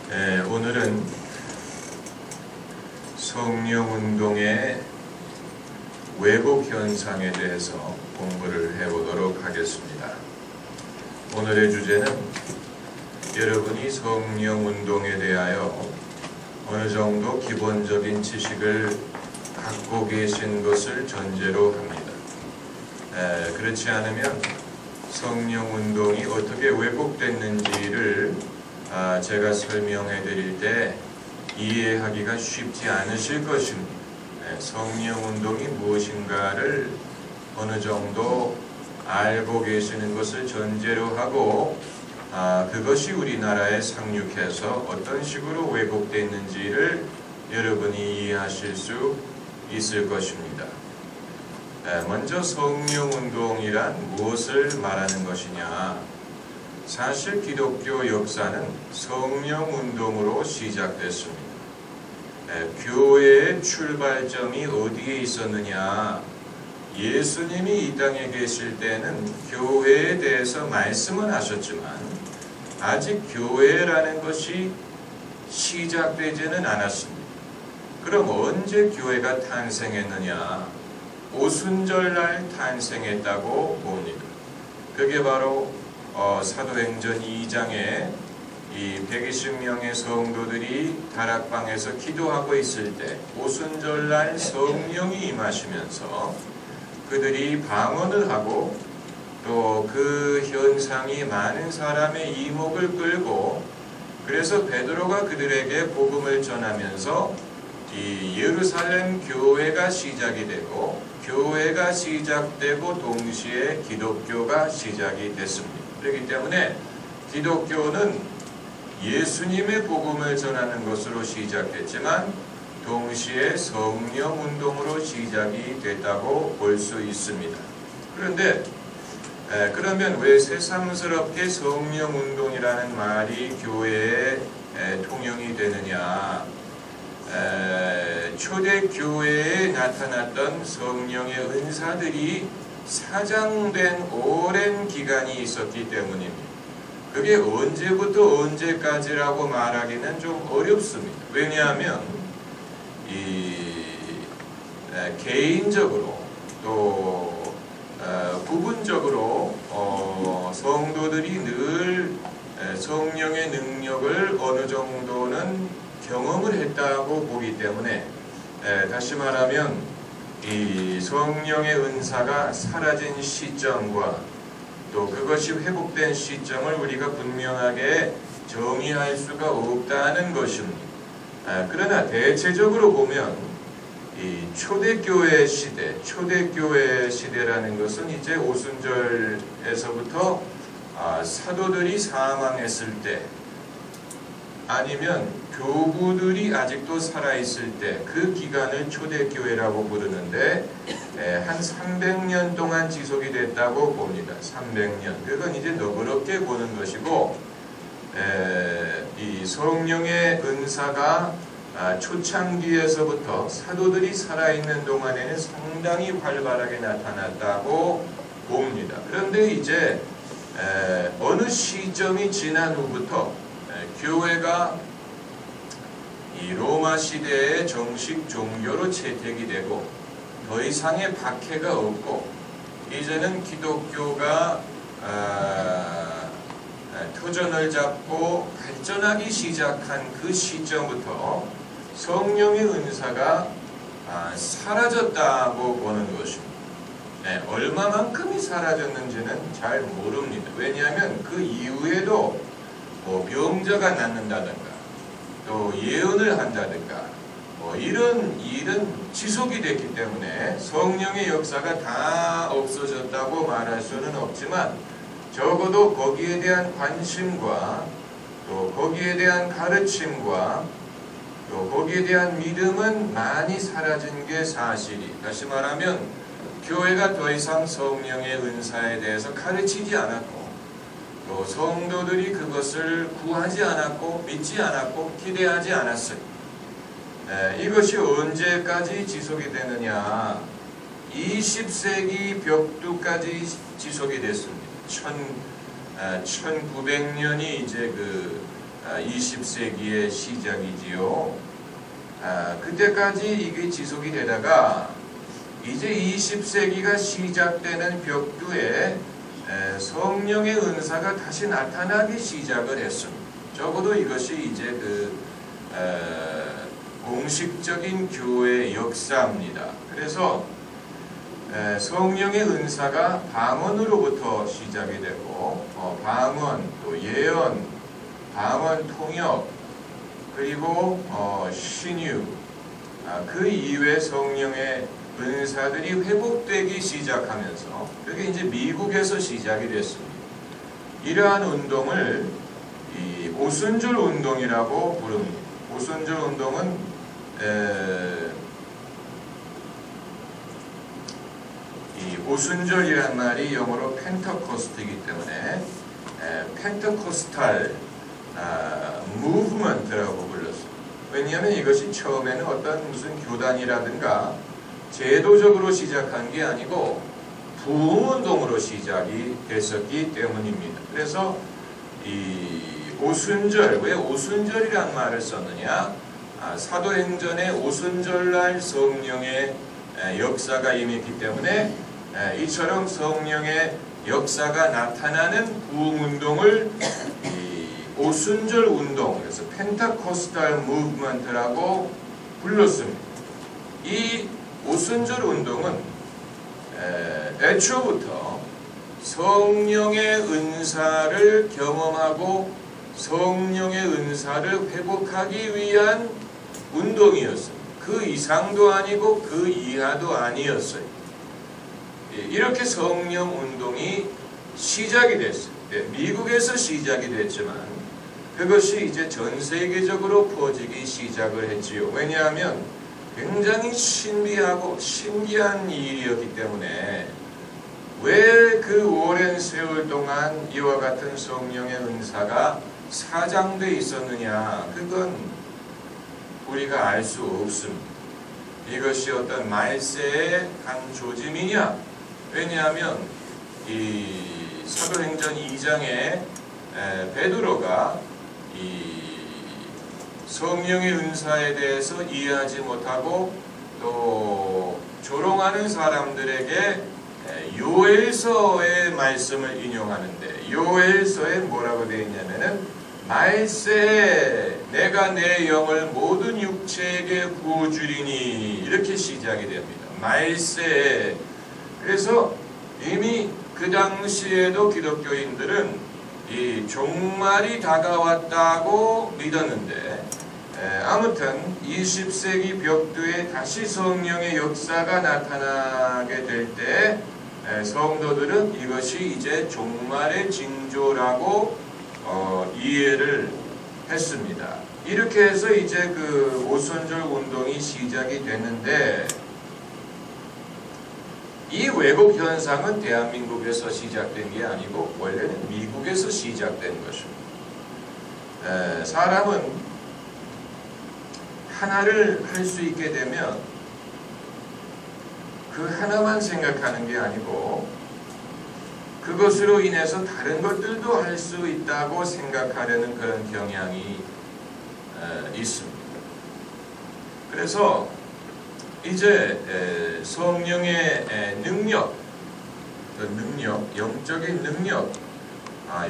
오늘은 성령운동의 왜곡 현상에 대해서 공부를 해보도록 하겠습니다. 오늘의 주제는 여러분이 성령운동에 대하여 어느 정도 기본적인 지식을 갖고 계신 것을 전제로 합니다. 그렇지 않으면 성령운동이 어떻게 왜곡됐는지를 제가 설명해 드릴 때 이해하기가 쉽지 않으실 것입니다. 성령운동이 무엇인가를 어느 정도 알고 계시는 것을 전제로 하고 그것이 우리나라에 상륙해서 어떤 식으로 왜곡됐는지를 여러분이 이해하실 수 있을 것입니다. 먼저 성령운동이란 무엇을 말하는 것이냐? 사실 기독교 역사는 성령운동으로 시작됐습니다. 교회의 출발점이 어디에 있었느냐? 예수님이 이 땅에 계실 때는 교회에 대해서 말씀은 하셨지만 아직 교회라는 것이 시작되지는 않았습니다. 그럼 언제 교회가 탄생했느냐? 오순절날 탄생했다고 봅니다. 그게 바로 사도행전 2장에 이 120명의 성도들이 다락방에서 기도하고 있을 때 오순절날 성령이 임하시면서 그들이 방언을 하고 또 그 현상이 많은 사람의 이목을 끌고 그래서 베드로가 그들에게 복음을 전하면서 이 예루살렘 교회가 시작이 되고 교회가 시작되고 동시에 기독교가 시작이 됐습니다. 그렇기 때문에 기독교는 예수님의 복음을 전하는 것으로 시작됐지만 동시에 성령운동으로 시작이 됐다고 볼 수 있습니다. 그런데 그러면 왜 새삼스럽게 성령운동이라는 말이 교회에 통용이 되느냐? 초대교회에 나타났던 성령의 은사들이 사장된 오랜 기간이 있었기 때문입니다. 그게 언제부터 언제까지라고 말하기는 좀 어렵습니다. 왜냐하면 개인적으로 또 부분적으로 성도들이 늘 성령의 능력을 어느 정도는 경험을 했다고 보기 때문에 다시 말하면 이 성령의 은사가 사라진 시점과 또 그것이 회복된 시점을 우리가 분명하게 정의할 수가 없다는 것입니다. 그러나 대체적으로 보면 이 초대교회 시대라는 것은 이제 오순절에서부터 사도들이 사망했을 때 아니면 교부들이 아직도 살아있을 때 그 기간을 초대교회라고 부르는데 한 300년 동안 지속이 됐다고 봅니다. 300년. 그건 이제 너그럽게 보는 것이고 이 성령의 은사가 초창기에서부터 사도들이 살아있는 동안에는 상당히 활발하게 나타났다고 봅니다. 그런데 이제 어느 시점이 지난 후부터 교회가 이 로마 시대의 정식 종교로 채택이 되고 더 이상의 박해가 없고 이제는 기독교가 터전을 잡고 발전하기 시작한 그 시점부터 성령의 은사가 사라졌다고 보는 것입니다. 얼마만큼이 사라졌는지는 잘 모릅니다. 왜냐하면 그 이후에도 병자가 낫는다든가 또 예언을 한다든가 이런 일은 지속이 됐기 때문에 성령의 역사가 다 없어졌다고 말할 수는 없지만 적어도 거기에 대한 관심과 또 거기에 대한 가르침과 또 거기에 대한 믿음은 많이 사라진 게 사실이. 다시 말하면 교회가 더 이상 성령의 은사에 대해서 가르치지 않았고 또 성도들이 그것을 구하지 않았고 믿지 않았고 기대하지 않았어요. 이것이 언제까지 지속이 되느냐? 20세기 벽두까지 지속이 됐습니다. 1900년이 이제 20세기의 시작이지요. 그때까지 이게 지속이 되다가 이제 20세기가 시작되는 벽두에 성령의 은사가 다시 나타나기 시작을 했습니다. 적어도 이것이 이제 공식적인 교회의 역사입니다. 그래서 성령의 은사가 방언으로부터 시작이 되고 방언, 또 예언, 방언 통역, 그리고 신유, 그 이외 성령의 은사들이 회복되기 시작하면서 그게 이제 미국에서 시작이 됐습니다. 이러한 운동을 이 오순절 운동이라고 부릅니다. 오순절 운동은 이 오순절이란 말이 영어로 펜터코스트이기 때문에 펜터코스탈 무브먼트라고 불렀어요. 왜냐하면 이것이 처음에는 어떤 무슨 교단이라든가 제도적으로 시작한 게 아니고 부흥운동으로 시작이 됐었기 때문입니다. 그래서 이 오순절, 왜 오순절이란 말을 썼느냐? 사도행전에 오순절날 성령의 역사가 임했기 때문에 이처럼 성령의 역사가 나타나는 부흥운동을 오순절 운동, 그래서 펜타코스탈 무브먼트라고 불렀습니다. 이 오순절 운동은 애초부터 성령의 은사를 경험하고 성령의 은사를 회복하기 위한 운동이었습니다. 그 이상도 아니고 그 이하도 아니었어요. 이렇게 성령 운동이 시작이 됐어요. 미국에서 시작이 됐지만 그것이 이제 전 세계적으로 퍼지기 시작을 했지요. 왜냐하면 굉장히 신비하고 신기한 일이었기 때문에 왜 그 오랜 세월 동안 이와 같은 성령의 은사가 사장되어 있었느냐, 그건 우리가 알 수 없습니다. 이것이 어떤 말세의 한 조짐이냐? 왜냐하면 이 사도행전 2장에 베드로가 이 성령의 은사에 대해서 이해하지 못하고 또 조롱하는 사람들에게 요엘서의 말씀을 인용하는데, 요엘서에 뭐라고 되어 있냐면은 말세에 내가 내 영을 모든 육체에게 부어주리니, 이렇게 시작이 됩니다. 말세에. 그래서 이미 그 당시에도 기독교인들은 이 종말이 다가왔다고 믿었는데, 아무튼 20세기 벽두에 다시 성령의 역사가 나타나게 될 때 성도들은 이것이 이제 종말의 징조라고 이해를 했습니다. 이렇게 해서 이제 그 오순절 운동이 시작이 됐는데, 이 왜곡 현상은 대한민국에서 시작된 게 아니고 원래는 미국에서 시작된 것입니다. 사람은 하나를 할 수 있게 되면 그 하나만 생각하는 게 아니고 그것으로 인해서 다른 것들도 할 수 있다고 생각하려는 그런 경향이 있습니다. 그래서 이제 성령의 능력, 영적인 능력,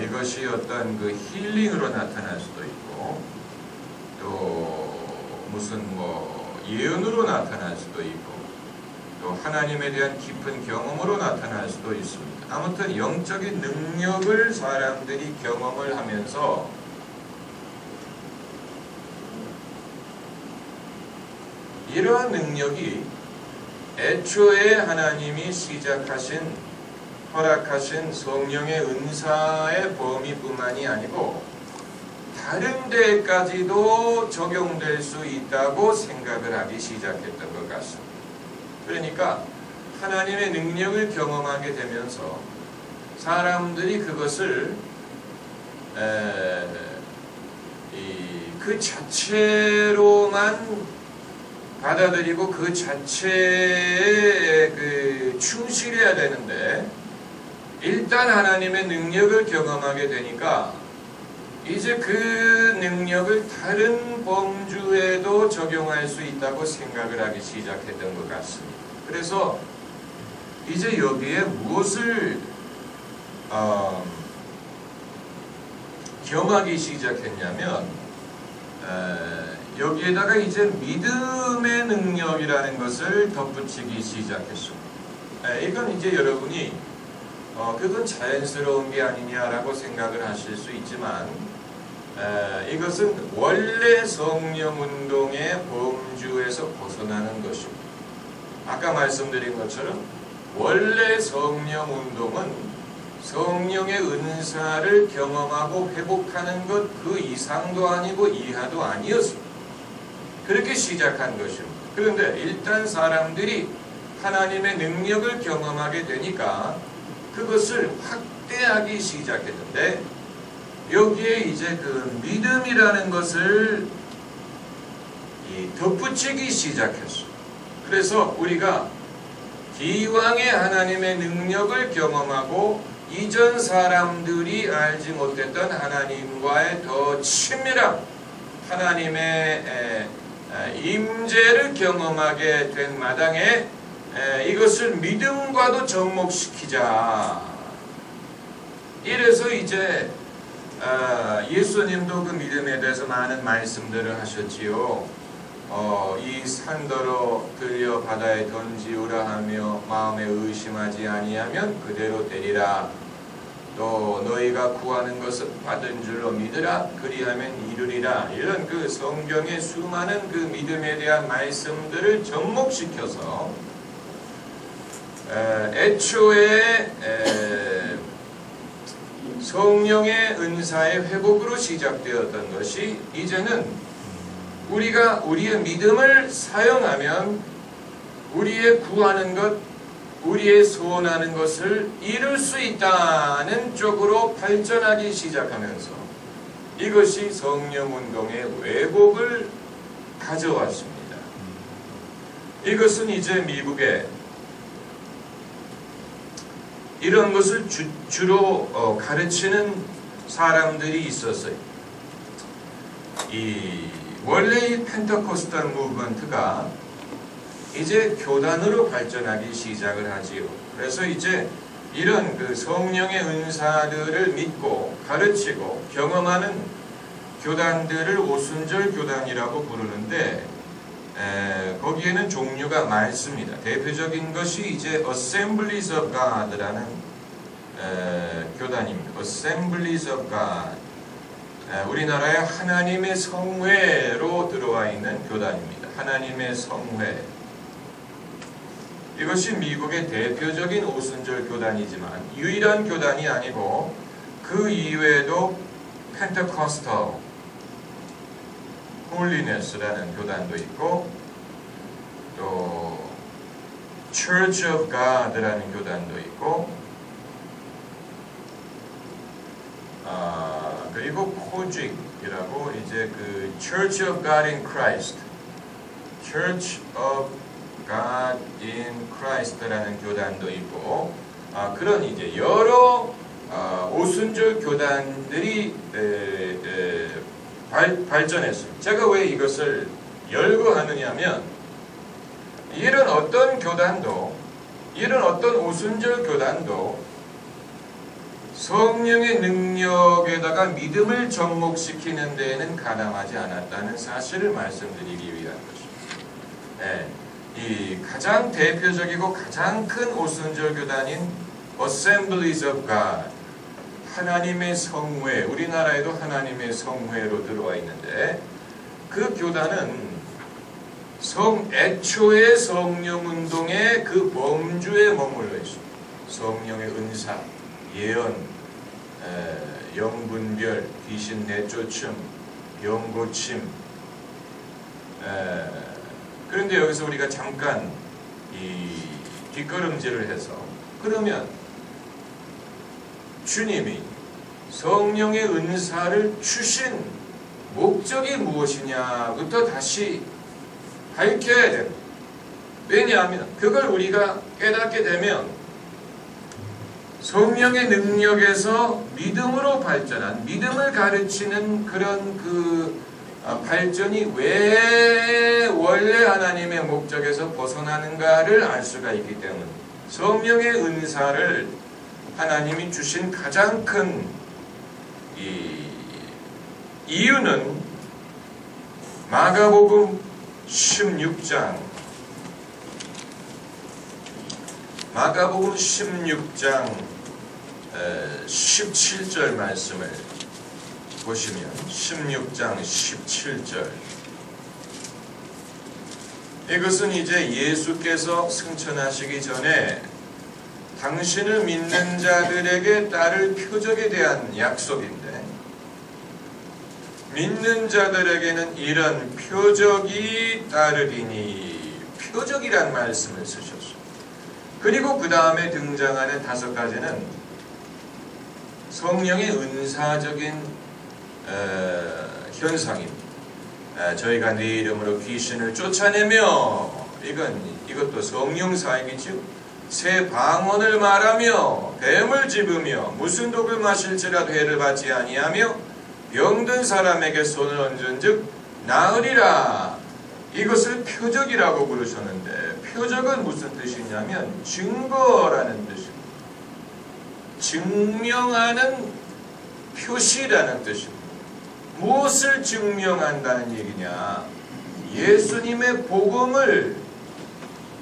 이것이 어떤 그 힐링으로 나타날 수도 있고, 또 무슨 예언으로 나타날 수도 있고, 또 하나님에 대한 깊은 경험으로 나타날 수도 있습니다. 아무튼 영적인 능력을 사람들이 경험을 하면서 이러한 능력이 애초에 하나님이 허락하신 성령의 은사의 범위뿐만이 아니고 다른 데까지도 적용될 수 있다고 생각을 하기 시작했던 것 같습니다. 그러니까 하나님의 능력을 경험하게 되면서 사람들이 그것을 그 자체로만 받아들이고 그 자체에 충실해야 되는데, 일단 하나님의 능력을 경험하게 되니까 이제 그 능력을 다른 범주에도 적용할 수 있다고 생각을 하기 시작했던 것 같습니다. 그래서 이제 여기에 무엇을 겸하기 시작했냐면 여기에다가 이제 믿음의 능력이라는 것을 덧붙이기 시작했습니다. 이건 이제 여러분이 그건 자연스러운 게 아니냐라고 생각을 하실 수 있지만 이것은 원래 성령운동의 범주에서 벗어나는 것입니다. 아까 말씀드린 것처럼 원래 성령운동은 성령의 은사를 경험하고 회복하는 것 그 이상도 아니고 이하도 아니었습니다. 그렇게 시작한 것입니다. 그런데 일단 사람들이 하나님의 능력을 경험하게 되니까 그것을 확대하기 시작했는데 여기에 이제 그 믿음이라는 것을 덧붙이기 시작했어요. 그래서 우리가 기왕의 하나님의 능력을 경험하고 이전 사람들이 알지 못했던 하나님과의 더 친밀한 하나님의 임재를 경험하게 된 마당에 이것을 믿음과도 접목시키자. 이래서 이제 예수님도 그 믿음에 대해서 많은 말씀들을 하셨지요. 이 산더러 들려 바다에 던지우라 하며 마음에 의심하지 아니하면 그대로 되리라. 또 너희가 구하는 것을 받은 줄로 믿으라. 그리하면 이루리라. 이런 그 성경의 수많은 그 믿음에 대한 말씀들을 접목시켜서 애초에 성령의 은사의 회복으로 시작되었던 것이 이제는 우리가 우리의 믿음을 사용하면 우리의 구하는 것, 우리의 소원하는 것을 이룰 수 있다는 쪽으로 발전하기 시작하면서 이것이 성령운동의 왜곡을 가져왔습니다. 이것은 이제 미국에 이런 것을 주로 가르치는 사람들이 있었어요. 원래 이 펜테코스탈 무브먼트가 이제 교단으로 발전하기 시작을 하지요. 그래서 이제 이런 그 성령의 은사들을 믿고 가르치고 경험하는 교단들을 오순절 교단이라고 부르는데 거기에는 종류가 많습니다. 대표적인 것이 이제 Assemblies of God라는 교단입니다. Assemblies of God. 우리나라의 하나님의 성회로 들어와 있는 교단입니다. 하나님의 성회. 이것이 미국의 대표적인 오순절 교단이지만 유일한 교단이 아니고 그 이외에도 펜테코스탈 홀리네스라는 교단도 있고 또 Church of God라는 교단도 있고 그리고 코직이라고 이제 그 Church of God in Christ, Church of God in Christ라는 교단도 있고 그런 이제 여러 오순절 교단들이 발전했습니다. 제가 왜 이것을 열거하느냐면 이런 어떤 교단도 이런 어떤 오순절 교단도 성령의 능력에다가 믿음을 접목시키는 데에는 가담하지 않았다는 사실을 말씀드리기 위한 것입니다. 이 가장 대표적이고 가장 큰 오순절 교단인 Assemblies of God, 하나님의 성회, 우리나라에도 하나님의 성회로 들어와 있는데 그 교단은 애초의 성령운동의 그 범주에 머물러 있습니다. 성령의 은사, 예언, 영분별, 귀신 내쫓음, 병고침. 그런데 여기서 우리가 잠깐 이 뒷걸음질을 해서 그러면 주님이 성령의 은사를 주신 목적이 무엇이냐부터 다시 밝혀야 됩니다. 왜냐하면 그걸 우리가 깨닫게 되면 성령의 능력에서 믿음으로 발전한, 믿음을 가르치는 그런 발전이 왜 원래 하나님의 목적에서 벗어나는가를 알 수가 있기 때문에, 성령의 은사를 하나님이 주신 가장 큰 이유는 마가복음 16장 17절 말씀을 보시면, 16장 17절, 이것은 이제 예수께서 승천하시기 전에 당신을 믿는 자들에게 따를 표적에 대한 약속인데, 믿는 자들에게는 이런 표적이 따르리니, 표적이란 말씀을 쓰셨어요. 그리고 그 다음에 등장하는 5가지는 성령의 은사적인 현상입니다. 저희가 네 이름으로 귀신을 쫓아내며, 이것도 성령사역이죠. 새 방언을 말하며, 뱀을 집으며, 무슨 독을 마실지라도 해를 받지 아니하며, 병든 사람에게 손을 얹은즉 나으리라. 이것을 표적이라고 부르셨는데, 표적은 무슨 뜻이냐면 증거라는 뜻입니다. 증명하는 표시라는 뜻입니다. 무엇을 증명한다는 얘기냐? 예수님의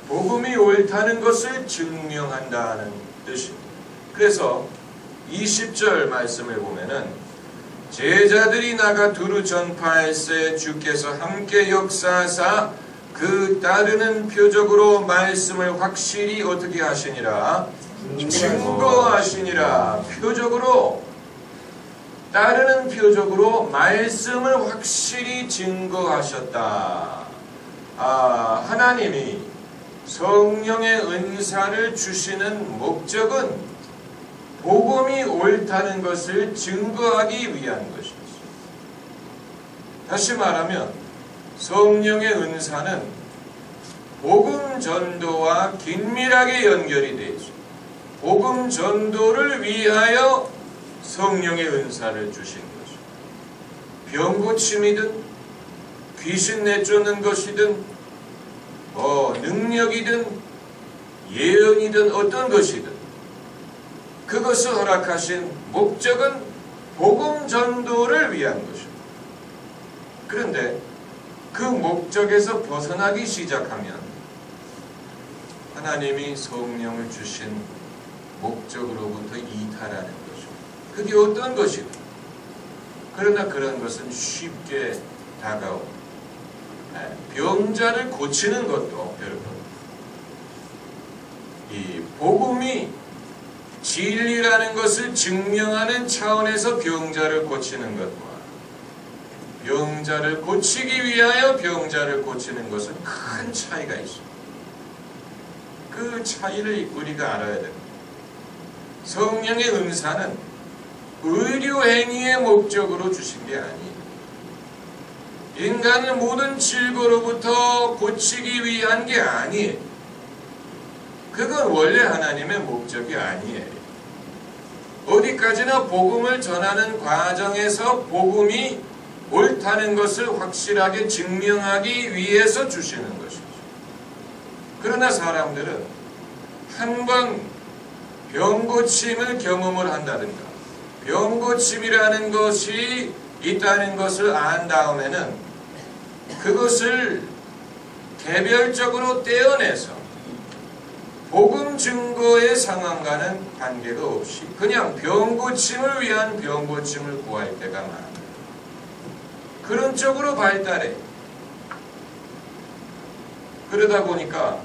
복음이 옳다는 것을 증명한다는 뜻입니다. 그래서 20절 말씀을 보면은, 제자들이 나가 두루 전파할세 주께서 함께 역사하사 그 따르는 표적으로 말씀을 확실히 어떻게 하시니라? 증거하시니라. 표적으로, 따르는 표적으로 말씀을 확실히 증거하셨다. 하나님이 성령의 은사를 주시는 목적은 복음이 옳다는 것을 증거하기 위한 것이었습니다. 다시 말하면 성령의 은사는 복음 전도와 긴밀하게 연결이 되어 있습니다. 복음 전도를 위하여 성령의 은사를 주신 것입니다. 병 고침이든 귀신 내쫓는 것이든 능력이든 예언이든 어떤 것이든 그것을 허락하신 목적은 복음 전도를 위한 것입니다. 그런데 그 목적에서 벗어나기 시작하면 하나님이 성령을 주신 목적으로부터 이탈하는 것입니다. 그게 어떤 것이든, 그러나 그런 것은 쉽게 다가옵니다. 병자를 고치는 것도 여러분, 이 복음이 진리라는 것을 증명하는 차원에서 병자를 고치는 것과 병자를 고치기 위하여 병자를 고치는 것은 큰 차이가 있습니다. 그 차이를 우리가 알아야 됩니다. 성령의 은사는 의료행위의 목적으로 주신 게 아니에요. 인간을 모든 질고로부터 고치기 위한 게 아니에요. 그건 원래 하나님의 목적이 아니에요. 어디까지나 복음을 전하는 과정에서 복음이 옳다는 것을 확실하게 증명하기 위해서 주시는 것이죠. 그러나 사람들은 한번 병고침을 경험을 한다든가 병고침이라는 것이 있다는 것을 안 다음에는 그것을 개별적으로 떼어내서 복음 증거의 상황과는 관계가 없이 그냥 병고침을 위한 병고침을 구할 때가 많아요. 그런 쪽으로 발달해. 그러다 보니까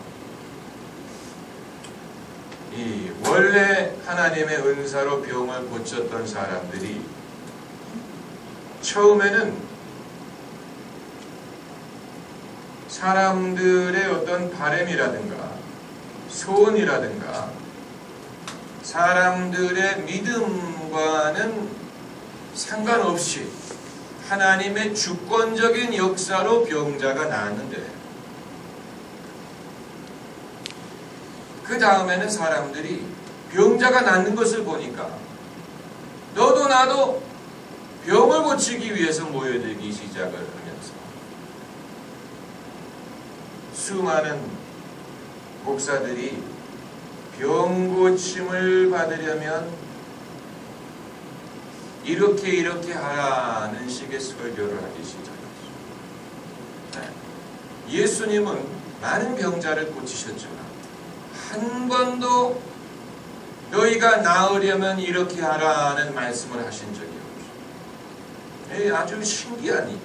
이 원래 하나님의 은사로 병을 고쳤던 사람들이 처음에는 사람들의 어떤 바람이라든가 소원이라든가 사람들의 믿음과는 상관없이 하나님의 주권적인 역사로 병자가 나았는데 그 다음에는 사람들이 병자가 낫는 것을 보니까 너도 나도 병을 고치기 위해서 모여들기 시작을 하면서 수많은 목사들이 병 고침을 받으려면 이렇게 하라는 식의 설교를 하기 시작했어요. 예수님은 많은 병자를 고치셨지만 한 번도 너희가 나으려면 이렇게 하라는 말씀을 하신 적이 없어요. 아주 신기하니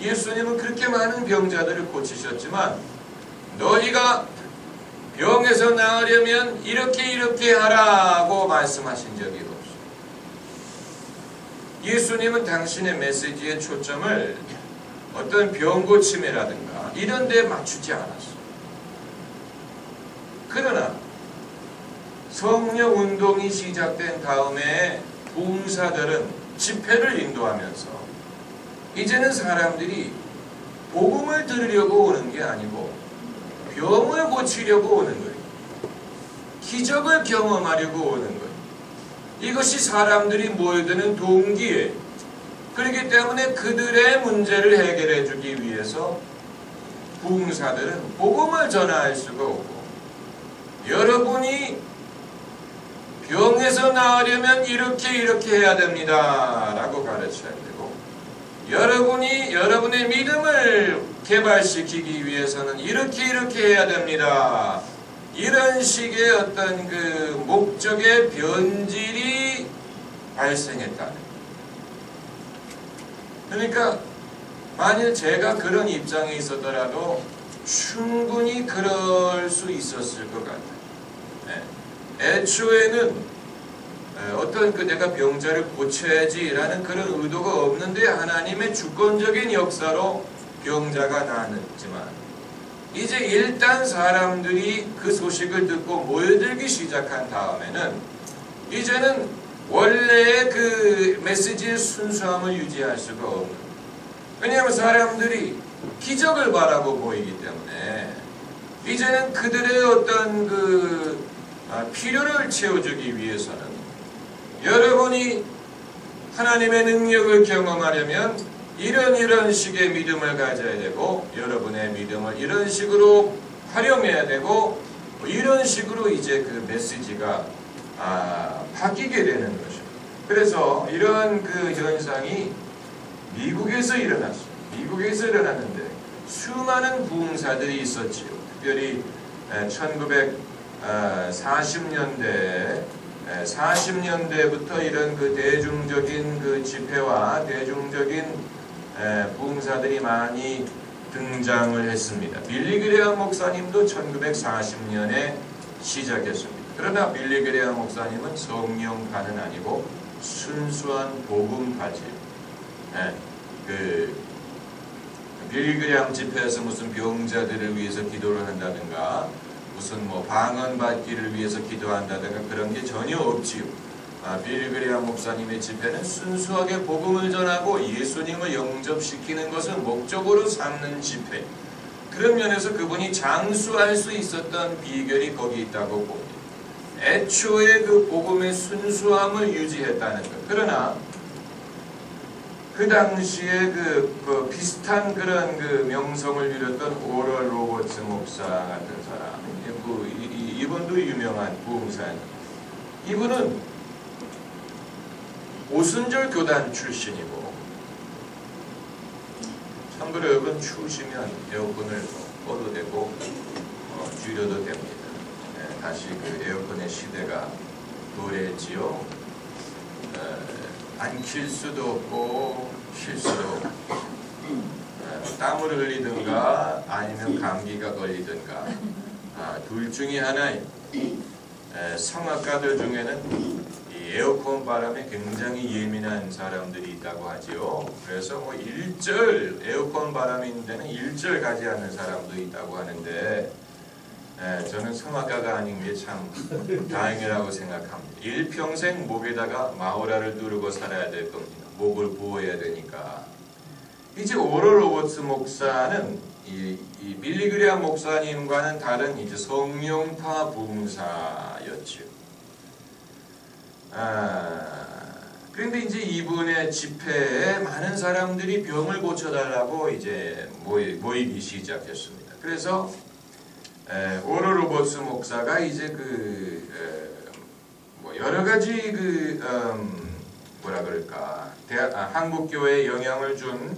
예수님은 그렇게 많은 병자들을 고치셨지만 너희가 병에서 나으려면 이렇게 하라고 말씀하신 적이 없어요. 예수님은 당신의 메시지의 초점을 어떤 병 고침이라든가 이런 데 맞추지 않았어요. 그러나 성령 운동이 시작된 다음에 부흥사들은 집회를 인도하면서 이제는 사람들이 복음을 들으려고 오는 게 아니고 병을 고치려고 오는 거예요. 기적을 경험하려고 오는 거예요. 이것이 사람들이 모여드는 동기예요. 그렇기 때문에 그들의 문제를 해결해 주기 위해서 부흥사들은 복음을 전할 수가 없고 여러분이 병에서 나으려면 이렇게 해야 됩니다 라고 가르쳐야 되고 여러분이 여러분의 믿음을 개발시키기 위해서는 이렇게 해야 됩니다. 이런 식의 어떤 그 목적의 변질이 발생했다는 거예요. 그러니까 만일 제가 그런 입장에 있었더라도 충분히 그럴 수 있었을 것 같아요. 애초에는 어떤 내가 병자를 고쳐야지라는 그런 의도가 없는데 하나님의 주권적인 역사로 병자가 나았지만 이제 일단 사람들이 그 소식을 듣고 모여들기 시작한 다음에는 이제는 원래의 그 메시지의 순수함을 유지할 수가 없는, 왜냐하면 사람들이 기적을 바라고 보이기 때문에 이제는 그들의 어떤 그 필요를 채워주기 위해서는 여러분이 하나님의 능력을 경험하려면 이런 식의 믿음을 가져야 되고 여러분의 믿음을 이런 식으로 활용해야 되고 이런 식으로 이제 그 메시지가 바뀌게 되는 것이죠. 그래서 이런 그 현상이 미국에서 일어났어요. 미국에서 일어났는데 수많은 부흥사들이 있었지요. 특별히 40년대부터 이런 그 대중적인 그 집회와 대중적인 부흥사들이 많이 등장을 했습니다. 빌리 그레엄 목사님도 1940년에 시작했습니다. 그러나 빌리 그레엄 목사님은 성령파는 아니고 순수한 복음파지요. 빌리 그레엄 집회에서 무슨 병자들을 위해서 기도를 한다든가 무슨 뭐 방언받기를 위해서 기도한다든가 그런 게 전혀 없지요. 빌리 그레엄 목사님의 집회는 순수하게 복음을 전하고 예수님을 영접시키는 것을 목적으로 삼는 집회. 그런 면에서 그분이 장수할 수 있었던 비결이 거기 있다고 봅니다. 애초에 그 복음의 순수함을 유지했다는 것. 그러나 그 당시에 그 비슷한 그런 그 명성을 누렸던 오럴 로버츠 목사 같은 사람, 이분도 유명한 부흥사입니다. 이분은 오순절 교단 출신이고, 참고로 여러분 추우시면 에어컨을 꺼도 되고 줄여도 됩니다. 다시 그 에어컨의 시대가 도래했지요. 안 킬 수도 없고 쉴 수도 없고 땀을 흘리든가 아니면 감기가 걸리든가 둘 중에 하나예요. 성악가들 중에는 이 에어컨 바람에 굉장히 예민한 사람들이 있다고 하지요. 그래서 뭐 일절 에어컨 바람이 있는 데는 일절 가지 않는 사람도 있다고 하는데 저는 성악가가 아닌 게 참 다행이라고 생각합니다. 일평생 목에다가 마우라를 두르고 살아야 될 겁니다. 목을 보호해야 되니까. 이제 오럴 로버츠 목사는 이 빌리 그레엄 목사님과는 다른 이제 성령파 부흥사였지요. 그런데 이제 이분의 집회에 많은 사람들이 병을 고쳐달라고 이제 모이기 시작했습니다. 그래서 오럴 로버츠 목사가 이제 여러 가지 뭐라 그럴까 한국 교회에 영향을 준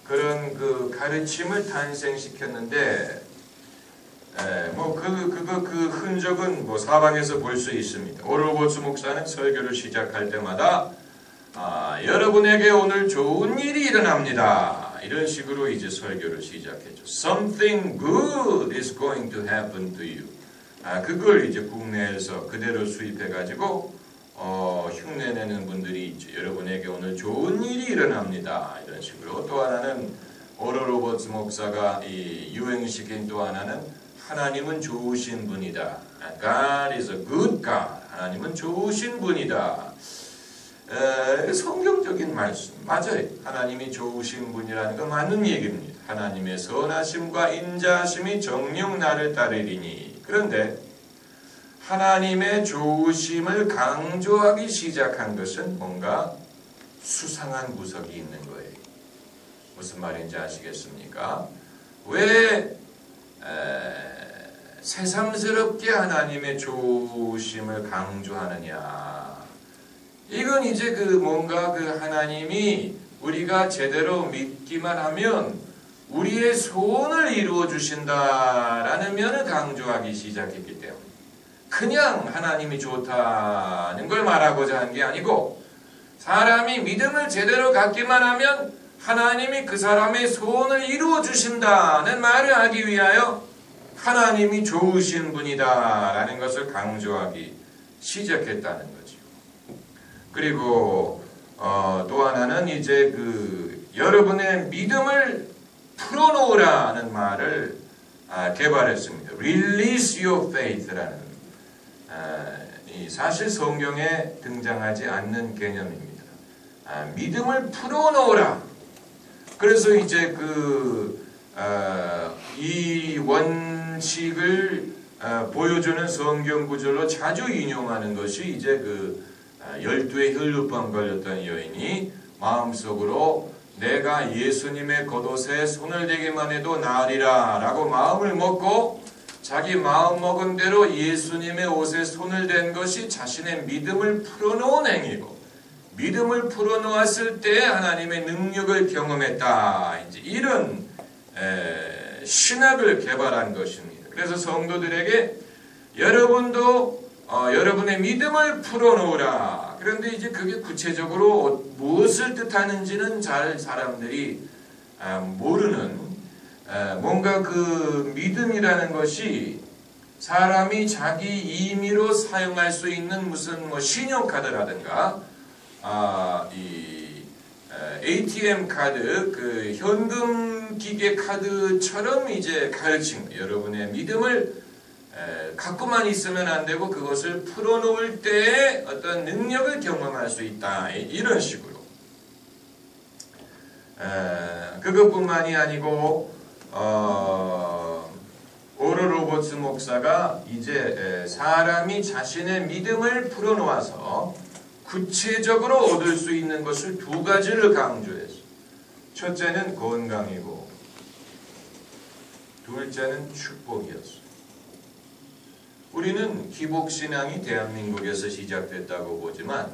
그런 가르침을 탄생시켰는데 그 흔적은 사방에서 볼 수 있습니다. 오럴 로버츠 목사는 설교를 시작할 때마다 여러분에게 오늘 좋은 일이 일어납니다. 이런 식으로 이제 설교를 시작했죠. Something good is going to happen to you. 그걸 이제 국내에서 그대로 수입해가지고 흉내내는 분들이 있죠. 여러분에게 오늘 좋은 일이 일어납니다. 이런 식으로. 또 하나는 오럴 로버츠 목사가 유행시킨 또 하나는 하나님은 좋으신 분이다. God is a good God. 하나님은 좋으신 분이다. 성경적인 말씀 맞아요. 하나님이 좋으신 분이라는 건 맞는 얘기입니다. 하나님의 선하심과 인자하심이 정녕 나를 따르리니. 그런데 하나님의 좋으심을 강조하기 시작한 것은 뭔가 수상한 구석이 있는 거예요. 무슨 말인지 아시겠습니까? 왜 새삼스럽게 하나님의 좋으심을 강조하느냐? 이건 이제 뭔가 하나님이 우리가 제대로 믿기만 하면 우리의 소원을 이루어 주신다라는 면을 강조하기 시작했기 때문에 그냥 하나님이 좋다는 걸 말하고자 한 게 아니고 사람이 믿음을 제대로 갖기만 하면 하나님이 그 사람의 소원을 이루어 주신다는 말을 하기 위하여 하나님이 좋으신 분이다라는 것을 강조하기 시작했다는 거죠. 그리고 또 하나는 이제 여러분의 믿음을 풀어놓으라는 말을 개발했습니다. Release your faith라는 사실 성경에 등장하지 않는 개념입니다. 믿음을 풀어놓으라. 그래서 이제 이 원칙을 보여주는 성경 구절로 자주 인용하는 것이 이제 12의 혈루병 걸렸던 여인이 마음속으로 내가 예수님의 겉옷에 손을 대기만 해도 나으리라 라고 마음을 먹고 자기 마음 먹은 대로 예수님의 옷에 손을 댄 것이 자신의 믿음을 풀어놓은 행위고 믿음을 풀어놓았을 때 하나님의 능력을 경험했다. 이제 이런 신학을 개발한 것입니다. 그래서 성도들에게 여러분도 여러분의 믿음을 풀어놓으라. 그런데 이제 그게 구체적으로 무엇을 뜻하는지는 잘 사람들이 모르는 뭔가 믿음이라는 것이 사람이 자기 임의로 사용할 수 있는 무슨 신용카드라든가 ATM 카드, 현금 기계 카드처럼 이제 가르친 여러분의 믿음을 갖고만 있으면 안 되고 그것을 풀어놓을 때 어떤 능력을 경험할 수 있다. 이런 식으로. 그것뿐만이 아니고 오럴 로버츠 목사가 이제 사람이 자신의 믿음을 풀어놓아서 구체적으로 얻을 수 있는 것을 두 가지를 강조했어요. 첫째는 건강이고 둘째는 축복이었어요. 우리는 기복신앙이 대한민국에서 시작됐다고 보지만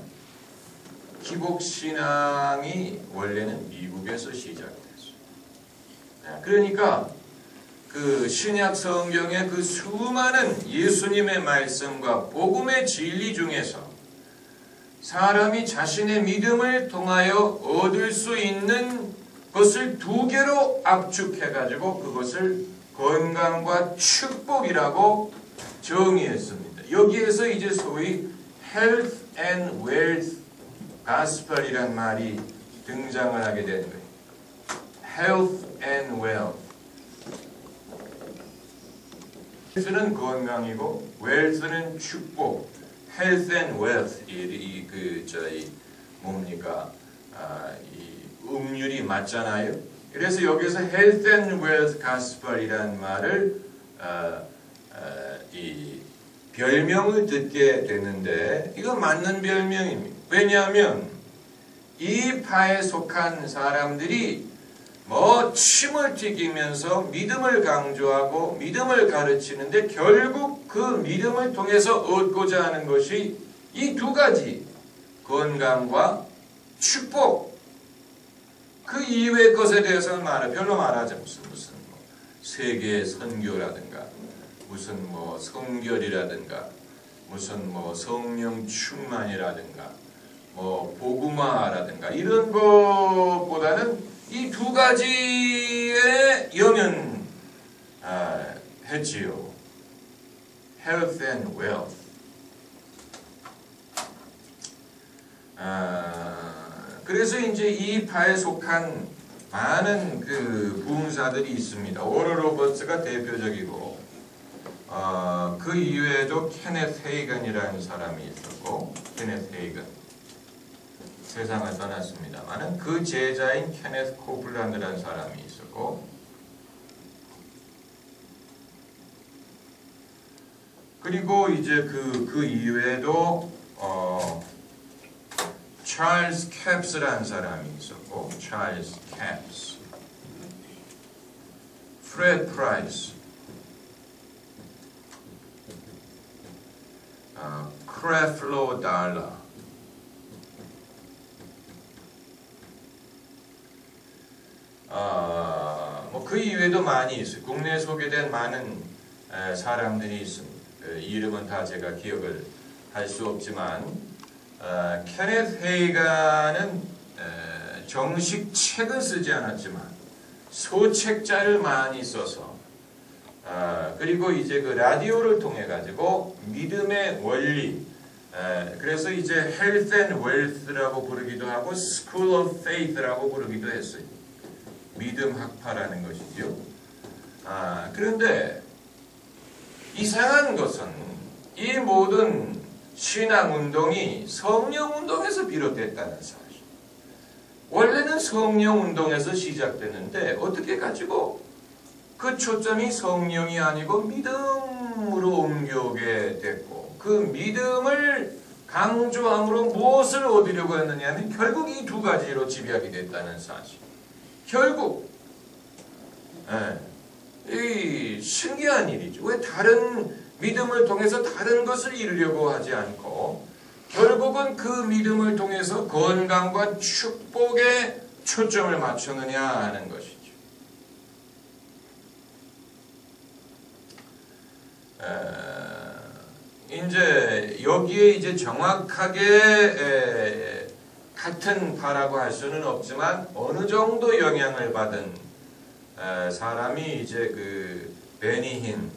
기복신앙이 원래는 미국에서 시작됐어요. 그러니까 신약 성경의 수많은 예수님의 말씀과 복음의 진리 중에서 사람이 자신의 믿음을 통하여 얻을 수 있는 것을 두 개로 압축해가지고 그것을 건강과 축복이라고 정의했습니다. 여기에서 이제 소위 health and wealth gospel이란 말이 등장을 하게 되는 거예요. health and wealth. health는 건강이고 wealth는 축복. health and wealth 뭡니까? 이 음률이 맞잖아요. 그래서 여기서 health and wealth gospel이란 말을 별명을 듣게 되는데 이거 맞는 별명입니다. 왜냐하면 이 파에 속한 사람들이 뭐 침을 튀기면서 믿음을 강조하고 믿음을 가르치는데 결국 그 믿음을 통해서 얻고자 하는 것이 이 두 가지, 건강과 축복. 그 이외의 것에 대해서는 별로 말하지 무슨 뭐 세계 선교라든가 무슨 뭐 성결이라든가 무슨 뭐 성령 충만이라든가 뭐 복음화라든가 이런 것보다는 이 두 가지에 연연했지요. Health and wealth. 그래서 이제 이 파에 속한 많은 그 부흥사들이 있습니다. 오럴 로버츠가 대표적이고, 그 이외에도 케네스 헤이건이라는 사람이 있었고, 케네스 헤이건 세상을 떠났습니다만은 그 제자인 케네스 코플란드라는 사람이 있었고, 그리고 이제 그 이외에도 찰스 캡스라는 사람이 있었고, 찰스 캡스, 프레드 프라이스, 크래플로 달라, 뭐 그 이외에도 많이 있어요. 국내에 소개된 많은 사람들이 있습니다. 이름은 다 제가 기억을 할 수 없지만, 케네스 헤이건은 정식 책은 쓰지 않았지만 소책자를 많이 써서, 그리고 이제 그 라디오를 통해 가지고 믿음의 원리, 그래서 이제 Health and Wealth라고 부르기도 하고 School of Faith라고 부르기도 했어요. 믿음 학파라는 것이죠. 그런데 이상한 것은 이 모든 신앙운동이 성령운동에서 비롯됐다는 사실. 원래는 성령운동에서 시작되는데 어떻게 가지고 그 초점이 성령이 아니고 믿음으로 옮겨오게 됐고, 그 믿음을 강조함으로 무엇을 얻으려고 했느냐면 결국 이 두 가지로 집약이 됐다는 사실. 결국 이 신기한 일이죠. 왜 다른 믿음을 통해서 다른 것을 이루려고 하지 않고 결국은 그 믿음을 통해서 건강과 축복에 초점을 맞추느냐 하는 것이죠. 이제 여기에 이제 정확하게 같은 파라고 할 수는 없지만 어느 정도 영향을 받은 사람이 이제 그 베니힌.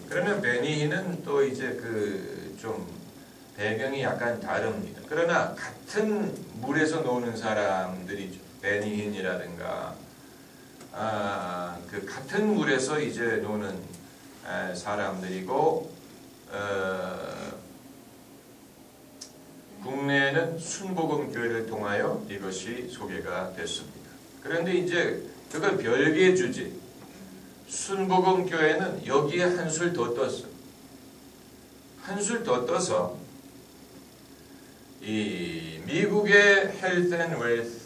그러면 베니힌은 또 이제 그 좀 배경이 약간 다릅니다. 그러나 같은 물에서 노는 사람들이죠. 베니힌이라든가 그 같은 물에서 이제 노는 사람들이고, 국내에는 순복음교회를 통하여 이것이 소개가 됐습니다. 그런데 이제 그걸 별개의 주제, 순복음교회는 여기에 한술 더 떴어요. 한술 더 떠서 이 미국의 헬스 앤 웰스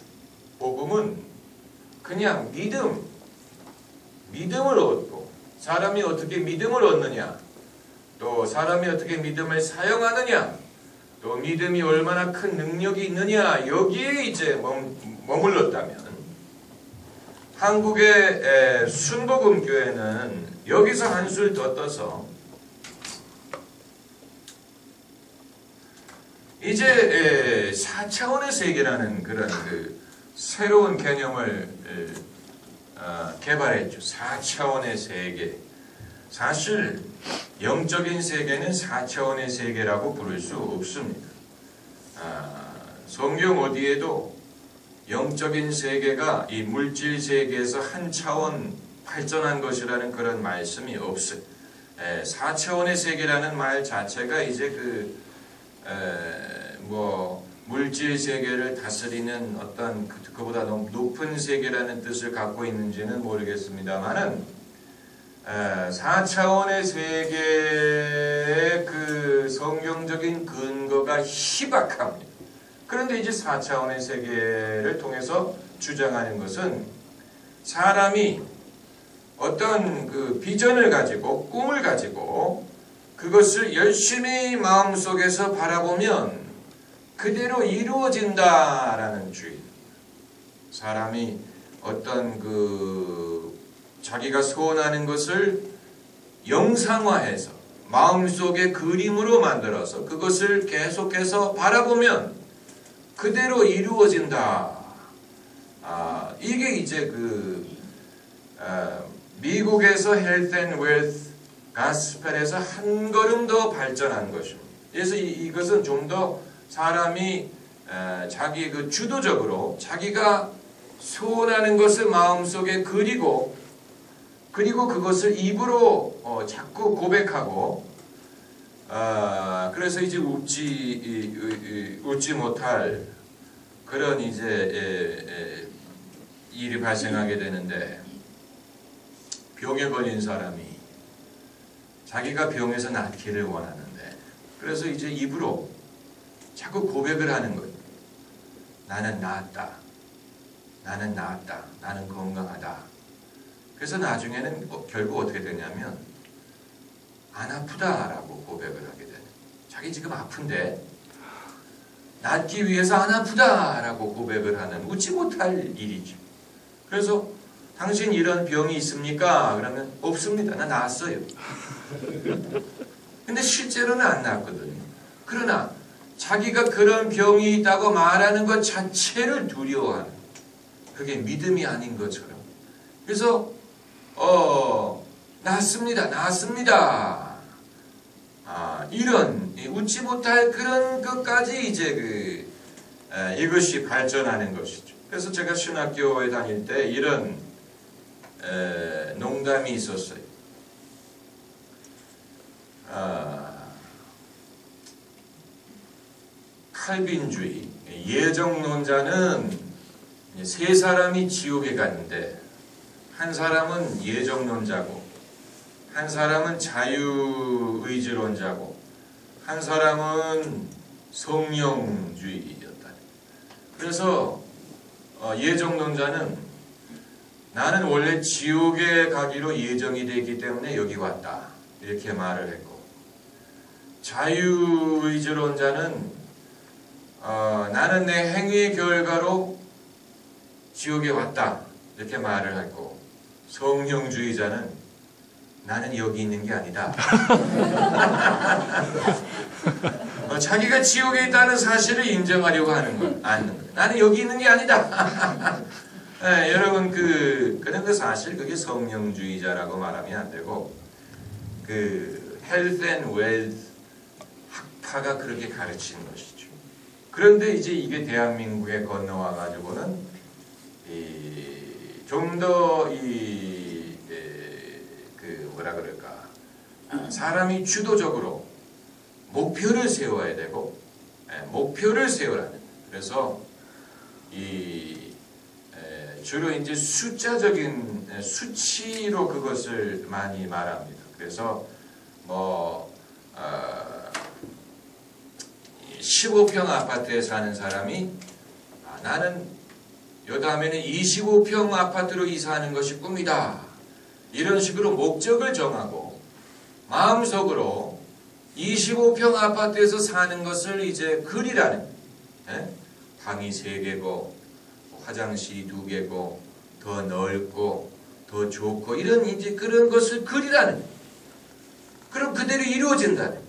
복음은 그냥 믿음을 얻고, 사람이 어떻게 믿음을 얻느냐, 또 사람이 어떻게 믿음을 사용하느냐, 또 믿음이 얼마나 큰 능력이 있느냐, 여기에 이제 머물렀다면 한국의 순복음교회는 여기서 한술 더 떠서 이제 4차원의 세계라는 그런 그 새로운 개념을 개발했죠. 4차원의 세계. 사실 영적인 세계는 4차원의 세계라고 부를 수 없습니다. 성경 어디에도 영적인 세계가 이 물질 세계에서 한 차원 발전한 것이라는 그런 말씀이 없어요. 4차원의 세계라는 말 자체가 이제 물질 세계를 다스리는 어떤 그보다 너무 높은 세계라는 뜻을 갖고 있는지는 모르겠습니다만은 4차원의 세계의 그 성경적인 근거가 희박합니다. 그런데 이제 4차원의 세계를 통해서 주장하는 것은 사람이 어떤 그 비전을 가지고 꿈을 가지고 그것을 열심히 마음속에서 바라보면 그대로 이루어진다라는 주의. 사람이 어떤 그 자기가 소원하는 것을 영상화해서 마음속에 그림으로 만들어서 그것을 계속해서 바라보면 그대로 이루어진다. 이게 이제 미국에서 헬스 앤 웰스 가스펠에서 한 걸음 더 발전한 것입니다. 그래서 이것은 좀 더 사람이 자기 그 주도적으로 자기가 소원하는 것을 마음속에 그리고 그것을 입으로 자꾸 고백하고 그래서 이제 웃지 못할 그런 이제 일이 발생하게 되는데, 병에 걸린 사람이 자기가 병에서 낫기를 원하는데 그래서 이제 입으로 자꾸 고백을 하는 거예요. 나는 나았다. 나는 나았다. 나는 건강하다. 그래서 나중에는 결국 어떻게 되냐면 안 아프다라고 고백을 하게 되는. 자기 지금 아픈데 낫기 위해서 안 아프다라고 고백을 하는 웃지 못할 일이죠. 그래서 당신 이런 병이 있습니까? 그러면 없습니다. 나 나았어요. 근데 실제로는 안 나았거든요. 그러나 자기가 그런 병이 있다고 말하는 것 자체를 두려워하는, 그게 믿음이 아닌 것처럼. 그래서 나았습니다. 나았습니다. 이런 웃지 못할 그런 것까지 이제 이것이 발전하는 것이죠. 그래서 제가 신학교에 다닐 때 이런 농담이 있었어요. 칼빈주의, 예정론자는 세 사람이 지옥에 갔는데 한 사람은 예정론자고 한 사람은 자유의지론자고 한 사람은 성령주의였다. 그래서 예정론자는 나는 원래 지옥에 가기로 예정이 되어 있기 때문에 여기 왔다 이렇게 말을 했고, 자유의지론자는 나는 내 행위의 결과로 지옥에 왔다 이렇게 말을 했고, 성령주의자는 나는 여기 있는 게 아니다. 자기가 지옥에 있다는 사실을 인정하려고 하는 건 않는 거예요. 나는 여기 있는 게 아니다. 네, 여러분 그런데 사실 그게 성령주의자라고 말하면 안 되고 헬스 앤 웰스 학파가 그렇게 가르친 것이죠. 그런데 이제 이게 대한민국에 건너와 가지고는 좀 더 뭐라 그럴까, 사람이 주도적으로 목표를 세워야 되고 목표를 세우라는. 그래서 주로 이제 숫자적인 수치로 그것을 많이 말합니다. 그래서 15평 아파트에 사는 사람이 나는 요 다음에는 25평 아파트로 이사하는 것이 꿈이다. 이런 식으로 목적을 정하고 마음속으로 25평 아파트에서 사는 것을 이제 그리라는. 방이 3개고 화장실이 2개고 더 넓고 더 좋고 이런 이제 그런 것을 그리라는. 그럼 그대로 이루어진다는.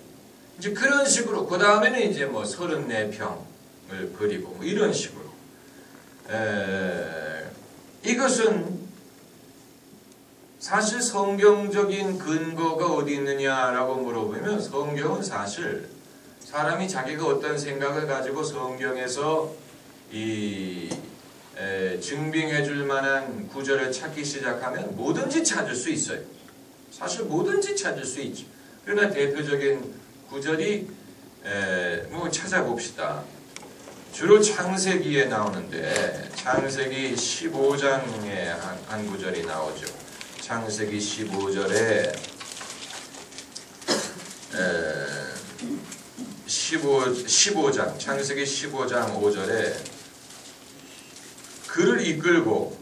이제 그런 식으로 그 다음에는 이제 34평을 그리고 이런 식으로. 이것은 사실 성경적인 근거가 어디 있느냐라고 물어보면, 성경은 사실 사람이 자기가 어떤 생각을 가지고 성경에서 증빙해 줄 만한 구절을 찾기 시작하면 뭐든지 찾을 수 있어요. 사실 뭐든지 찾을 수 있죠. 그러나 대표적인 구절이 찾아봅시다. 주로 창세기에 나오는데 창세기 15장에 한 구절이 나오죠. 창세기 15절에 15장 창세기 15장 5절에 그를 이끌고,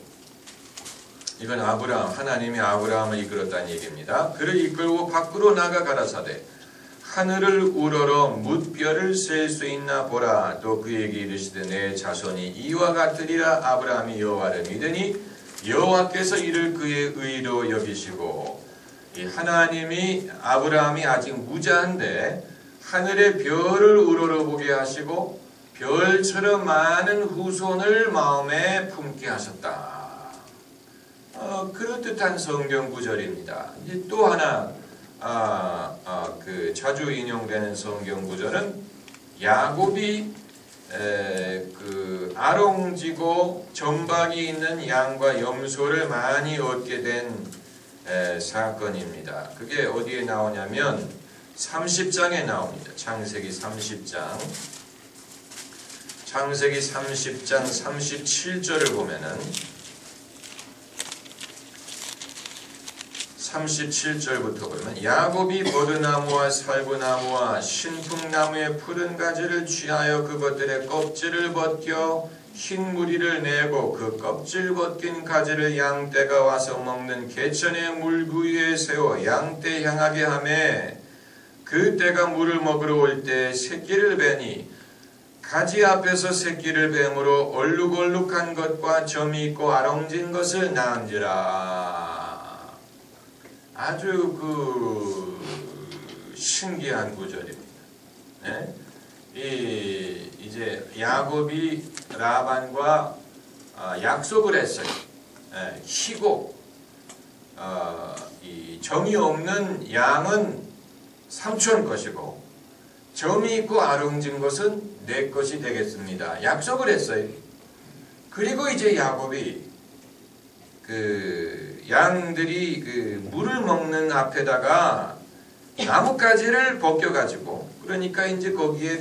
이건 하나님이 아브라함을 이끌었다는 얘기입니다. 그를 이끌고 밖으로 나가 가라사대 하늘을 우러러 뭇별을 셀 수 있나 보라. 또 그에게 이르시되 내 자손이 이와 같으리라. 아브라함이 여호와를 믿으니 여호와께서 이를 그의 의로 여기시고, 이 하나님이 아브라함이 아직 무자한데 하늘의 별을 우러러보게 하시고 별처럼 많은 후손을 마음에 품게 하셨다. 그럴듯한 성경 구절입니다. 이제 또 하나 자주 인용되는 성경 구절은 야곱이 아롱지고 점박이 있는 양과 염소를 많이 얻게 된 사건입니다. 그게 어디에 나오냐면 30장에 나옵니다. 창세기 30장 37절을 보면은 37절부터 보면 야곱이 버드나무와 살구나무와 신풍나무의 푸른 가지를 취하여 그것들의 껍질을 벗겨 흰 무리를 내고 그 껍질 벗긴 가지를 양떼가 와서 먹는 개천의 물구 위에 세워 양떼 향하게 하매 그 떼가 물을 먹으러 올 때 새끼를 베니 가지 앞에서 새끼를 뱀으로 얼룩얼룩한 것과 점이 있고 아롱진 것을 낳은지라. 아주 신기한 구절입니다. 네? 이제 야곱이 라반과 약속을 했어요. 희고 이 점이 없는 양은 삼촌 것이고 점이 있고 아롱진 것은 내 것이 되겠습니다. 약속을 했어요. 그리고 이제 야곱이 양들이 물을 먹는 앞에다가 나뭇가지를 벗겨가지고, 그러니까 이제 거기에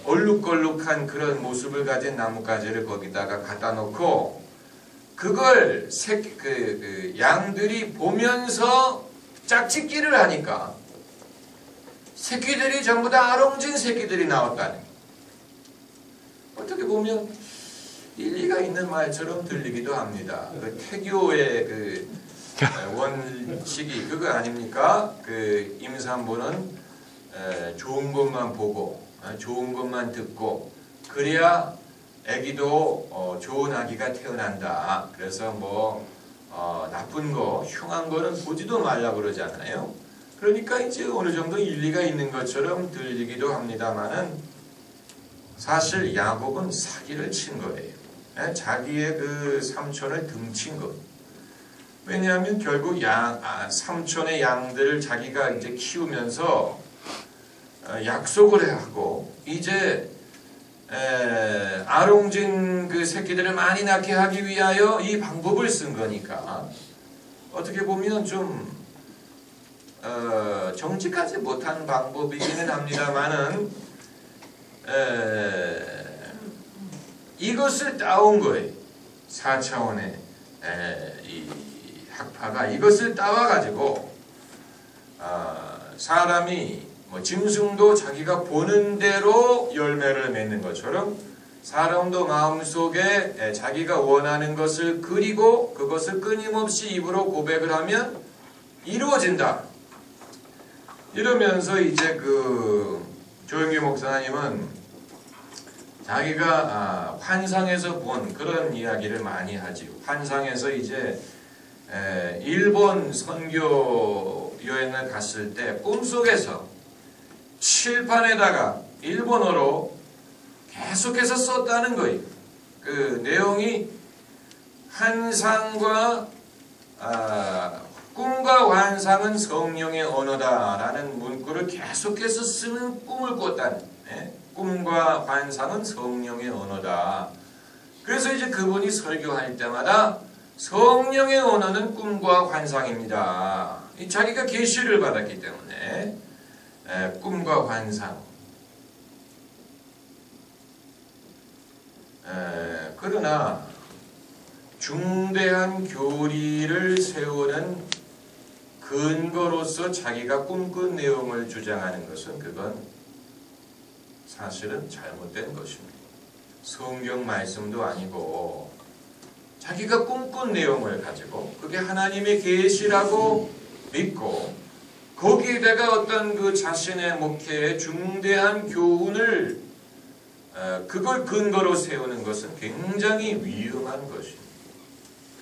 얼룩걸룩한 그런 모습을 가진 나뭇가지를 거기다가 갖다 놓고 그걸 양들이 보면서 짝짓기를 하니까 새끼들이 전부 다 아롱진 새끼들이 나왔다네. 어떻게 보면 일리가 있는 말처럼 들리기도 합니다. 태교의 원칙이 그거 아닙니까? 임산부는 좋은 것만 보고 좋은 것만 듣고 그래야 아기도 좋은 아기가 태어난다. 그래서 나쁜 거, 흉한 거는 보지도 말라고 그러잖아요. 그러니까 이제 어느 정도 일리가 있는 것처럼 들리기도 합니다만은 사실 야곱은 사기를 친 거예요. 자기의 삼촌을 등친 것. 왜냐하면 결국 삼촌의 양들을 자기가 이제 키우면서 약속을 하고 이제 아롱진 새끼들을 많이 낳게 하기 위하여 이 방법을 쓴 거니까 어떻게 보면 좀 정직하지 못한 방법이기는 합니다만은 이것을 따온 거예요. 4차원의 이 학파가 이것을 따와가지고 사람이 짐승도 자기가 보는 대로 열매를 맺는 것처럼 사람도 마음속에 자기가 원하는 것을 그리고 그것을 끊임없이 입으로 고백을 하면 이루어진다. 이러면서 이제 조영기 목사님은 자기가 환상에서 본 그런 이야기를 많이 하지요. 환상에서 이제 일본 선교 여행을 갔을 때 꿈속에서 칠판에다가 일본어로 계속해서 썼다는 거예요. 그 내용이 환상과 꿈과 환상은 성령의 언어다라는 문구를 계속해서 쓰는 꿈을 꿨다는, 꿈과 환상은 성령의 언어다. 그래서 이제 그분이 설교할 때마다 성령의 언어는 꿈과 환상입니다. 자기가 계시를 받았기 때문에 꿈과 환상. 그러나 중대한 교리를 세우는 근거로서 자기가 꿈꾼 내용을 주장하는 것은 그건 사실은 잘못된 것입니다. 성경 말씀도 아니고 자기가 꿈꾼 내용을 가지고 그게 하나님의 계시라고 믿고 거기에다가 어떤 그 자신의 목회의 중대한 교훈을 그걸 근거로 세우는 것은 굉장히 위험한 것입니다.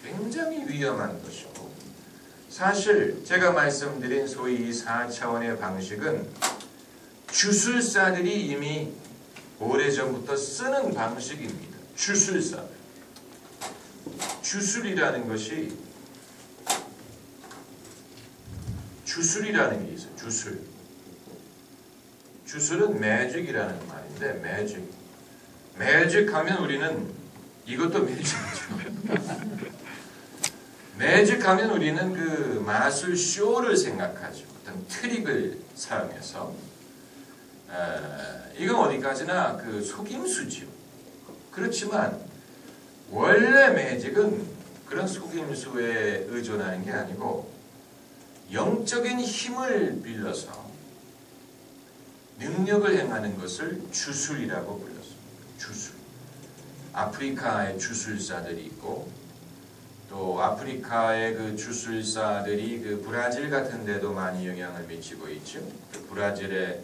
굉장히 위험한 것이고 사실 제가 말씀드린 소위 이 4차원의 방식은 주술사들이 이미 오래전부터 쓰는 방식입니다. 주술사들. 주술이라는 것이 주술이라는 게 있어요. 주술. 주술은 매직이라는 말인데 매직 하면 우리는 이것도 매직이죠. 매직 하면 우리는 그 마술 쇼를 생각하죠. 어떤 트릭을 사용해서 이건 어디까지나 그 속임수죠. 그렇지만 원래 매직은 그런 속임수에 의존하는 게 아니고 영적인 힘을 빌려서 능력을 행하는 것을 주술이라고 불렀습니다. 주술. 아프리카의 주술사들이 있고 또 아프리카의 그 주술사들이 그 브라질 같은 데도 많이 영향을 미치고 있죠. 그 브라질의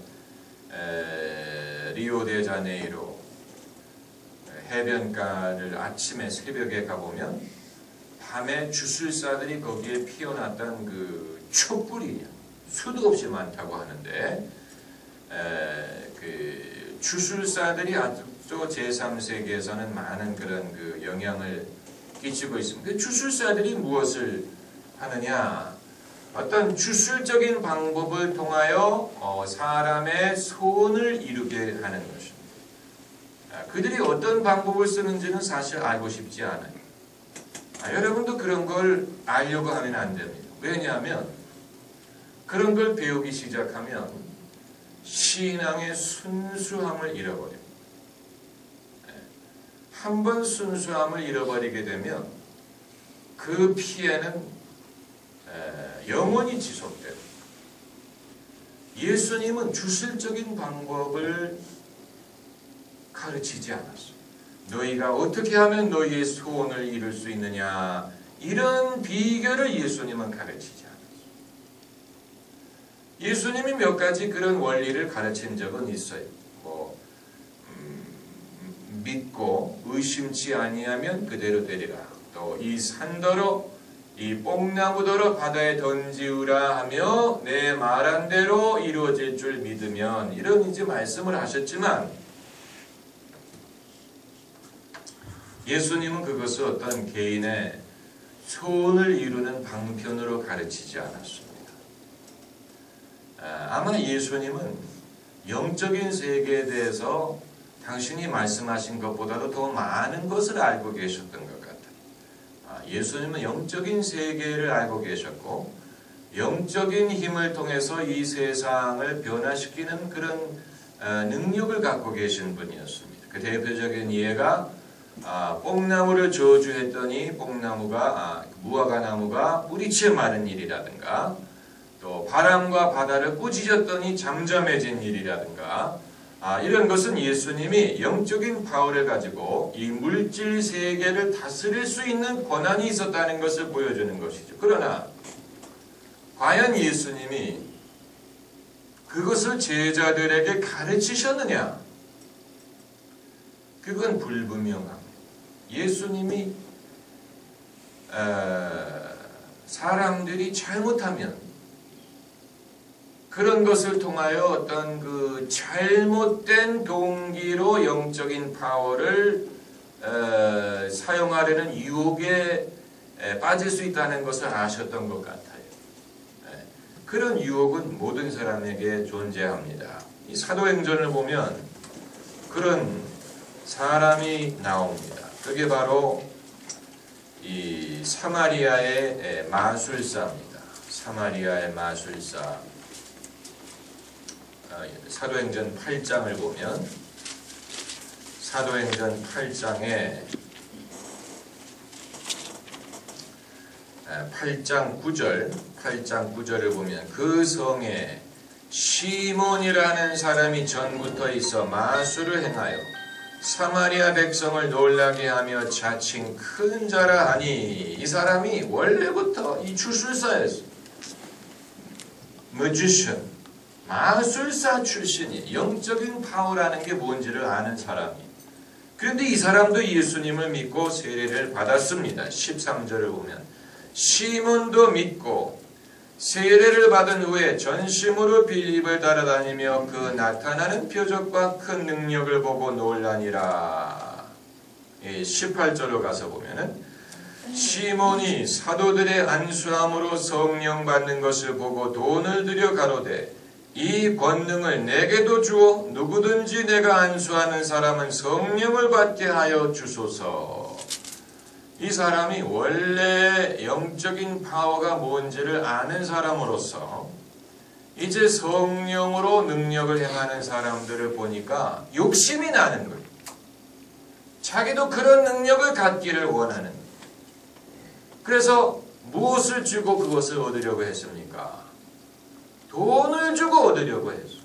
리오데자네이로 해변가를 아침에 새벽에 가보면 밤에 주술사들이 거기에 피어났던 그 촛불이 수도 없이 많다고 하는데 그 주술사들이 아직도 제3세계에서는 많은 그런 그 영향을 끼치고 있습니다. 그 주술사들이 무엇을 하느냐? 어떤 주술적인 방법을 통하여 사람의 소원을 이루게 하는 것입니다. 그들이 어떤 방법을 쓰는지는 사실 알고 싶지 않아요. 여러분도 그런 걸 알려고 하면 안 됩니다. 왜냐하면 그런 걸 배우기 시작하면 신앙의 순수함을 잃어버려요. 한번 순수함을 잃어버리게 되면 그 피해는 영원히 지속돼요. 예수님은 주술적인 방법을 가르치지 않았어요. 너희가 어떻게 하면 너희의 소원을 이룰 수 있느냐 이런 비결을 예수님은 가르치지 않았어요. 예수님이 몇 가지 그런 원리를 가르친 적은 있어요. 믿고 의심치 아니하면 그대로 되리라. 또 이 산더러 이 뽕나무더러 바다에 던지우라 하며 내 말한 대로 이루어질 줄 믿으면 이런 이제 말씀을 하셨지만 예수님은 그것을 어떤 개인의 소원을 이루는 방편으로 가르치지 않았습니다. 아마 예수님은 영적인 세계에 대해서 당신이 말씀하신 것보다도 더 많은 것을 알고 계셨던 것 같아요. 예수님은 영적인 세계를 알고 계셨고 영적인 힘을 통해서 이 세상을 변화시키는 그런 능력을 갖고 계신 분이었습니다. 그 대표적인 예가 뽕나무를 저주했더니 뽕나무가 무화과나무가 뿌리채 마른 일이라든가 또 바람과 바다를 꾸짖었더니 잠잠해진 일이라든가 이런 것은 예수님이 영적인 파워를 가지고 이 물질 세계를 다스릴 수 있는 권한이 있었다는 것을 보여주는 것이죠. 그러나 과연 예수님이 그것을 제자들에게 가르치셨느냐? 그건 불분명합니다. 예수님이 사람들이 잘못하면 그런 것을 통하여 어떤 그 잘못된 동기로 영적인 파워를 사용하려는 유혹에 빠질 수 있다는 것을 아셨던 것 같아요. 그런 유혹은 모든 사람에게 존재합니다. 이 사도행전을 보면 그런 사람이 나옵니다. 그게 바로 이 사마리아의 마술사입니다. 사마리아의 마술사. 사도행전 8장을 보면 사도행전 8장에 8장 9절을 보면 그 성에 시몬이라는 사람이 전부터 있어 마술을 행하여 사마리아 백성을 놀라게 하며 자칭 큰 자라 하니, 이 사람이 원래부터 이 주술사였어요. magician, 마술사 출신이, 영적인 파워라는 게 뭔지를 아는 사람이. 그런데 이 사람도 예수님을 믿고 세례를 받았습니다. 13절을 보면 시몬도 믿고 세례를 받은 후에 전심으로 빌립을 따라다니며 그 나타나는 표적과 큰 능력을 보고 놀라니라. 18절로 가서 보면은 시몬이 사도들의 안수함으로 성령 받는 것을 보고 돈을 들여 가로되 이 권능을 내게도 주어 누구든지 내가 안수하는 사람은 성령을 받게 하여 주소서. 이 사람이 원래 영적인 파워가 뭔지를 아는 사람으로서 이제 성령으로 능력을 행하는 사람들을 보니까 욕심이 나는 거예요. 자기도 그런 능력을 갖기를 원하는 거예요. 그래서 무엇을 주고 그것을 얻으려고 했습니까? 돈을 주고 얻으려고 했어요.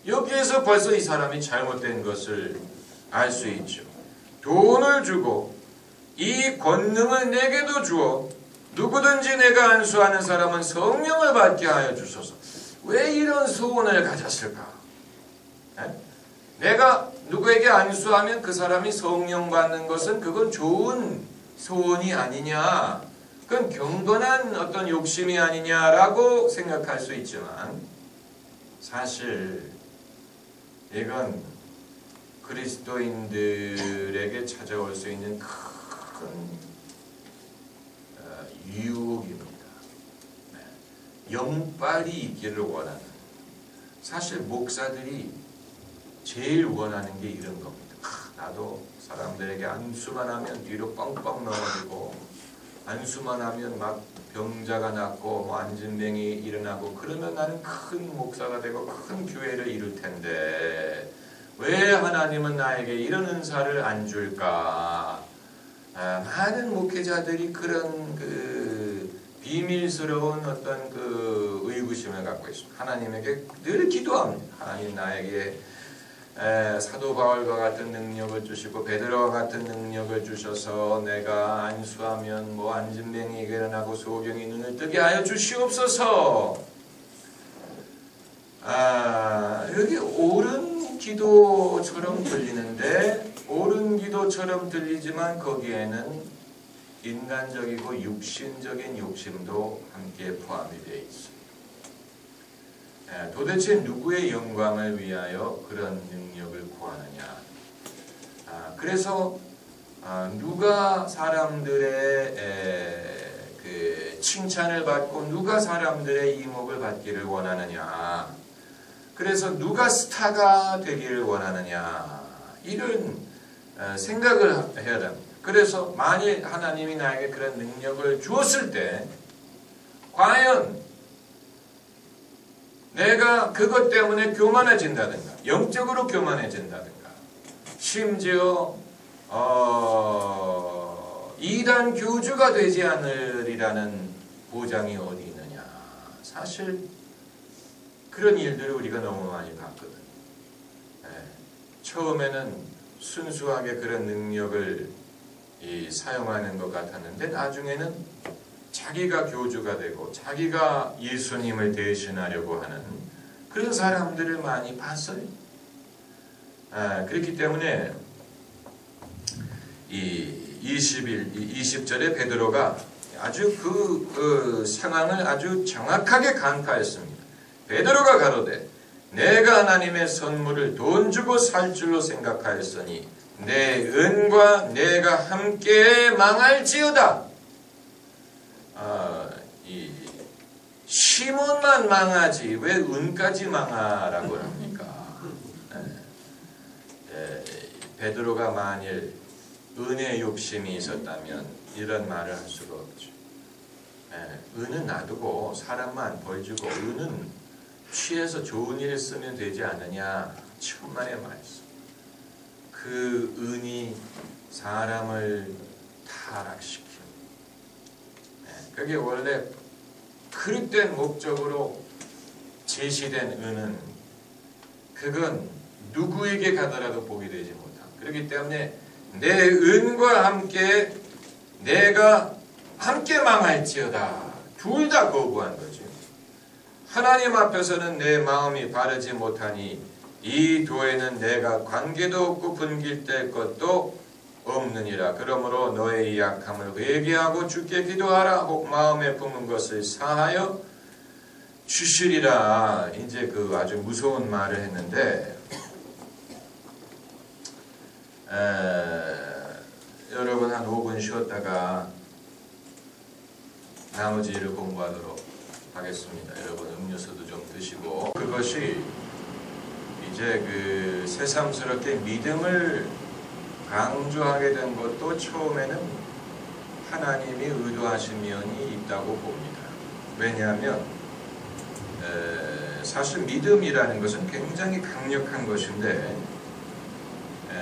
여기에서 벌써 이 사람이 잘못된 것을 알 수 있죠. 돈을 주고 이 권능을 내게도 주어 누구든지 내가 안수하는 사람은 성령을 받게 하여 주소서. 왜 이런 소원을 가졌을까? 내가 누구에게 안수하면 그 사람이 성령 받는 것은 그건 좋은 소원이 아니냐, 그건 경건한 어떤 욕심이 아니냐라고 생각할 수 있지만 사실 이건 그리스도인들에게 찾아올 수 있는 큰 유혹입니다. 영빨이 있기를 원하는, 사실 목사들이 제일 원하는 게 이런 겁니다. 나도 사람들에게 안수만 하면 뒤로 뻥뻥 넘어지고 안수만 하면 막 병자가 낫고 뭐 안진병이 일어나고 그러면 나는 큰 목사가 되고 큰 교회를 이룰 텐데 왜 하나님은 나에게 이런 은사를 안 줄까? 많은 목회자들이 그런 비밀스러운 어떤 의구심을 갖고 있습니다. 하나님에게 늘 기도합니다. 하나님 나에게 사도 바울과 같은 능력을 주시고 베드로와 같은 능력을 주셔서 내가 안수하면 뭐 안진병이 일어나고 소경이 눈을 뜨게 하여 주시옵소서. 여기 옳은 기도처럼 들리는데, 옳은 기도처럼 들리지만 거기에는 인간적이고 육신적인 욕심도 함께 포함이 되어 있습니다. 도대체 누구의 영광을 위하여 그런 능력을 구하느냐? 그래서 누가 사람들의 칭찬을 받고 누가 사람들의 이목을 받기를 원하느냐? 그래서 누가 스타가 되기를 원하느냐? 이런 생각을 해야 됩니다. 그래서 만일 하나님이 나에게 그런 능력을 주었을 때 과연 내가 그것 때문에 교만해진다든가 영적으로 교만해진다든가 심지어 이단 교주가 되지 않으리라는 보장이 어디 있느냐. 사실 그런 일들을 우리가 너무 많이 봤거든요. 처음에는 순수하게 그런 능력을 사용하는 것 같았는데 나중에는 자기가 교주가 되고 자기가 예수님을 대신하려고 하는 그런 사람들을 많이 봤어요. 그렇기 때문에 이 20절에 베드로가 아주 그 상황을 아주 정확하게 간파했습니다. 베드로가 가로되 내가 하나님의 선물을 돈 주고 살 줄로 생각하였으니 내 은과 내가 함께 망할지어다. 이 시몬만 망하지 왜 은까지 망하라고 합니까? 베드로가 만일 은의 욕심이 있었다면 이런 말을 할 수가 없죠. 은은 놔두고 사람만 벌 주고 은은 취해서 좋은 일에 쓰면 되지 않느냐. 천만의 말씀. 그 은이 사람을 타락시킵니다. 그게 원래 그릇된 목적으로 제시된 은은 그건 누구에게 가더라도 복이 되지 못함. 그렇기 때문에 내 은과 함께 내가 함께 망할지어다. 둘 다 거부한 거죠. 하나님 앞에서는 내 마음이 바르지 못하니 이 도에는 내가 관계도 없고 분길될 것도 없느니라. 그러므로 너의 약함을 회개하고 주께 기도하라. 혹 마음에 품은 것을 사하여 주시리라. 이제 그 아주 무서운 말을 했는데 여러분 한 5분 쉬었다가 나머지 일을 공부하도록 하겠습니다. 여러분 음료수도 좀 드시고, 그것이 이제 그 새삼스럽게 믿음을 강조하게 된 것도 처음에는 하나님이 의도하신 면이 있다고 봅니다. 왜냐하면 사실 믿음이라는 것은 굉장히 강력한 것인데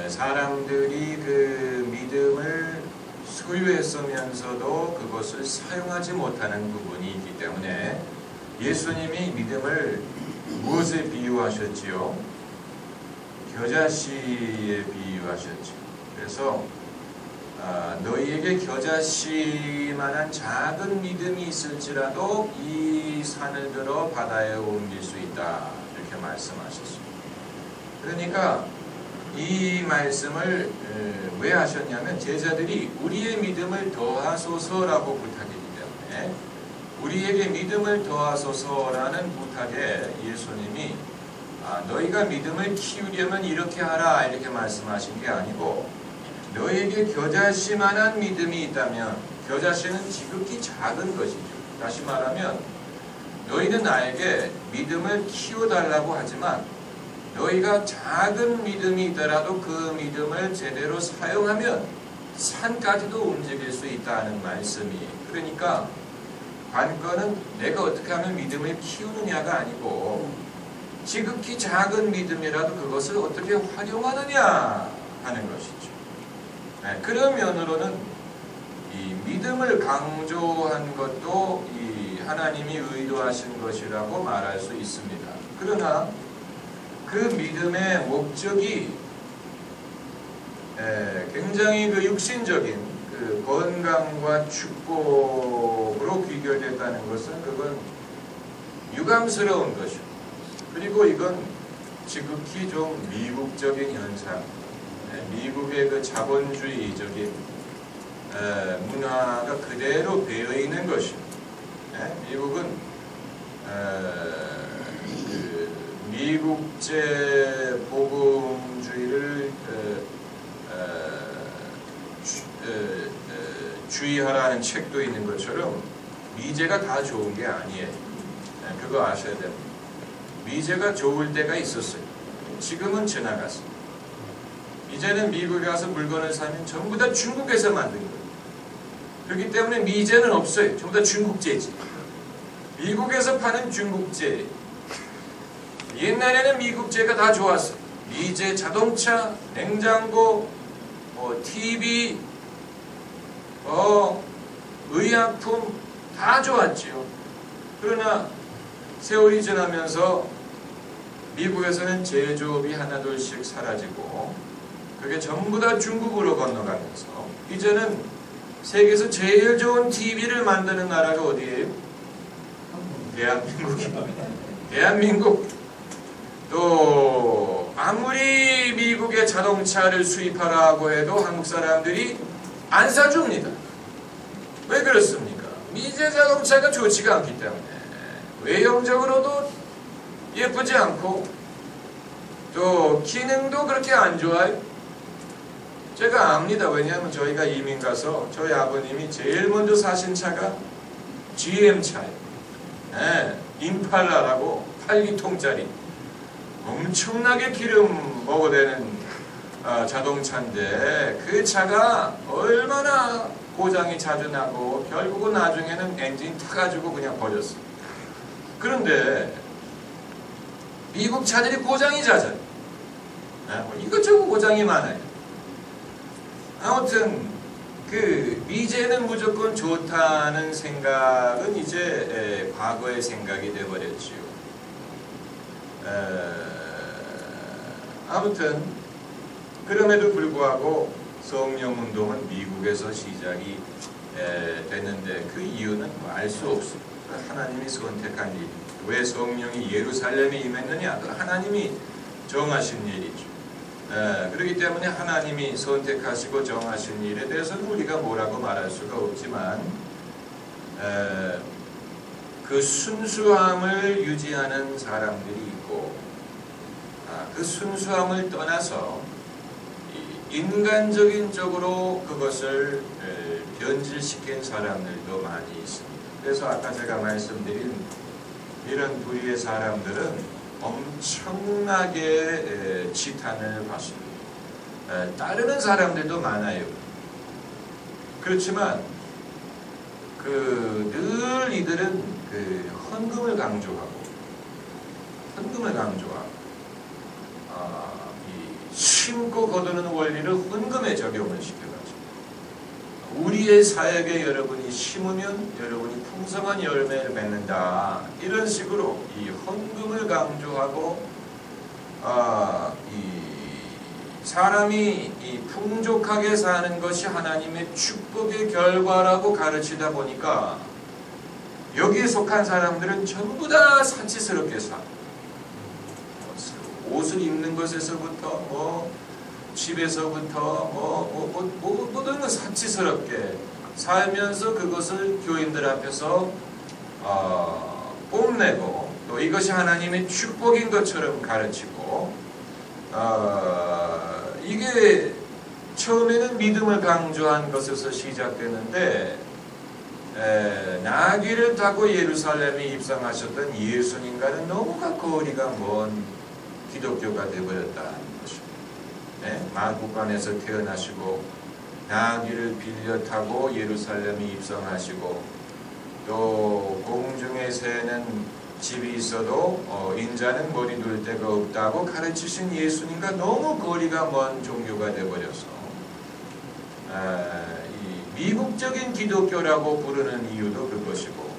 사람들이 그 믿음을 소유했으면서도 그것을 사용하지 못하는 부분이 있기 때문에 예수님이 믿음을 무엇에 비유하셨지요? 겨자씨에 비유하셨죠. 그래서 너희에게 겨자씨만한 작은 믿음이 있을지라도 이 산을 들어 바다에 옮길 수 있다, 이렇게 말씀하셨습니다. 그러니까 이 말씀을 왜 하셨냐면 제자들이 우리의 믿음을 더하소서라고 부탁했기 때문에 우리에게 믿음을 더하소서라는 부탁에 예수님이 너희가 믿음을 키우려면 이렇게 하라, 이렇게 말씀하신 게 아니고 너희에게 겨자씨만한 믿음이 있다면, 겨자씨는 지극히 작은 것이죠. 다시 말하면 너희는 나에게 믿음을 키워달라고 하지만 너희가 작은 믿음이 있더라도 그 믿음을 제대로 사용하면 산까지도 움직일 수 있다는 말씀이에요. 그러니까 관건은 내가 어떻게 하면 믿음을 키우느냐가 아니고 지극히 작은 믿음이라도 그것을 어떻게 활용하느냐 하는 것이죠. 그런 면으로는 이 믿음을 강조한 것도 이 하나님이 의도하신 것이라고 말할 수 있습니다. 그러나 그 믿음의 목적이 굉장히 그 육신적인 그 건강과 축복으로 귀결됐다는 것은 그건 유감스러운 것이고, 그리고 이건 지극히 좀 미국적인 현상, 미국의 그 자본주의적인 문화가 그대로 배어 있는 것입니다. 미국은 그 미국제 복음주의를 주의하라는 책도 있는 것처럼 미제가 다 좋은 게 아니에요. 그거 아셔야 됩니다. 미제가 좋을 때가 있었어요. 지금은 지나갔어요. 이제는 미국에 가서 물건을 사면 전부 다 중국에서 만든 거예요. 그렇기 때문에 미제는 없어요. 전부 다 중국제지. 미국에서 파는 중국제. 옛날에는 미국제가 다 좋았어요. 미제 자동차, 냉장고, TV, 의약품 다 좋았지요. 그러나 세월이 지나면서 미국에서는 제조업이 하나둘씩 사라지고 그게 전부 다 중국으로 건너가면서 이제는 세계에서 제일 좋은 TV를 만드는 나라가 어디예요? 대한민국입니다. 대한민국. 또 아무리 미국의 자동차를 수입하라고 해도 한국 사람들이 안 사줍니다. 왜 그렇습니까? 미제 자동차가 좋지가 않기 때문에 외형적으로도 예쁘지 않고 또 기능도 그렇게 안 좋아요. 제가 압니다. 왜냐하면 저희가 이민 가서 저희 아버님이 제일 먼저 사신 차가 GM 차예요. 임팔라라고 8기통짜리 엄청나게 기름 먹어대는 자동차인데 그 차가 얼마나 고장이 자주 나고 결국은 나중에는 엔진 타가지고 그냥 버렸어요. 그런데 미국 차들이 고장이 잦아요. 이것저것 고장이 많아요. 아무튼 그 미제는 무조건 좋다는 생각은 이제 과거의 생각이 되어버렸지요. 아무튼 그럼에도 불구하고 성령운동은 미국에서 시작이 됐는데 그 이유는 알 수 없습니다. 하나님이 선택한 일. 왜 성령이 예루살렘에 임했느냐? 하나님이 정하신 일이죠. 그렇기 때문에 하나님이 선택하시고 정하신 일에 대해서는 우리가 뭐라고 말할 수가 없지만 그 순수함을 유지하는 사람들이 있고 그 순수함을 떠나서 인간적인 쪽으로 그것을 변질시킨 사람들도 많이 있습니다. 그래서 아까 제가 말씀드린 이런 부류의 사람들은 엄청나게 지탄을 받습니다. 따르는 사람들도 많아요. 그렇지만 늘 이들은 헌금을 강조하고 심고 거두는 원리를 헌금에 적용을 시켜가지고 우리의 사역에 여러분이 심으면 여러분이 풍성한 열매를 맺는다. 이런 식으로 이 헌금을 강조하고 사람이 풍족하게 사는 것이 하나님의 축복의 결과라고 가르치다 보니까 여기에 속한 사람들은 전부 다 사치스럽게 사. 옷을 입는 것에서부터 집에서부터 모든 걸 사치스럽게 살면서 그것을 교인들 앞에서 뽐내고 또 이것이 하나님의 축복인 것처럼 가르치고 이게 처음에는 믿음을 강조한 것에서 시작되는데 나귀를 타고 예루살렘에 입성하셨던 예수님과는 너무나 거리가 먼 기독교가 되어버렸다는 것입니다. 마국간에서 태어나시고 나귀를 빌려 타고 예루살렘에 입성하시고 또 공중에 새는 집이 있어도 인자는 머리 둘 데가 없다고 가르치신 예수님과 너무 거리가 먼 종교가 되어버려서 이 미국적인 기독교라고 부르는 이유도 그것이고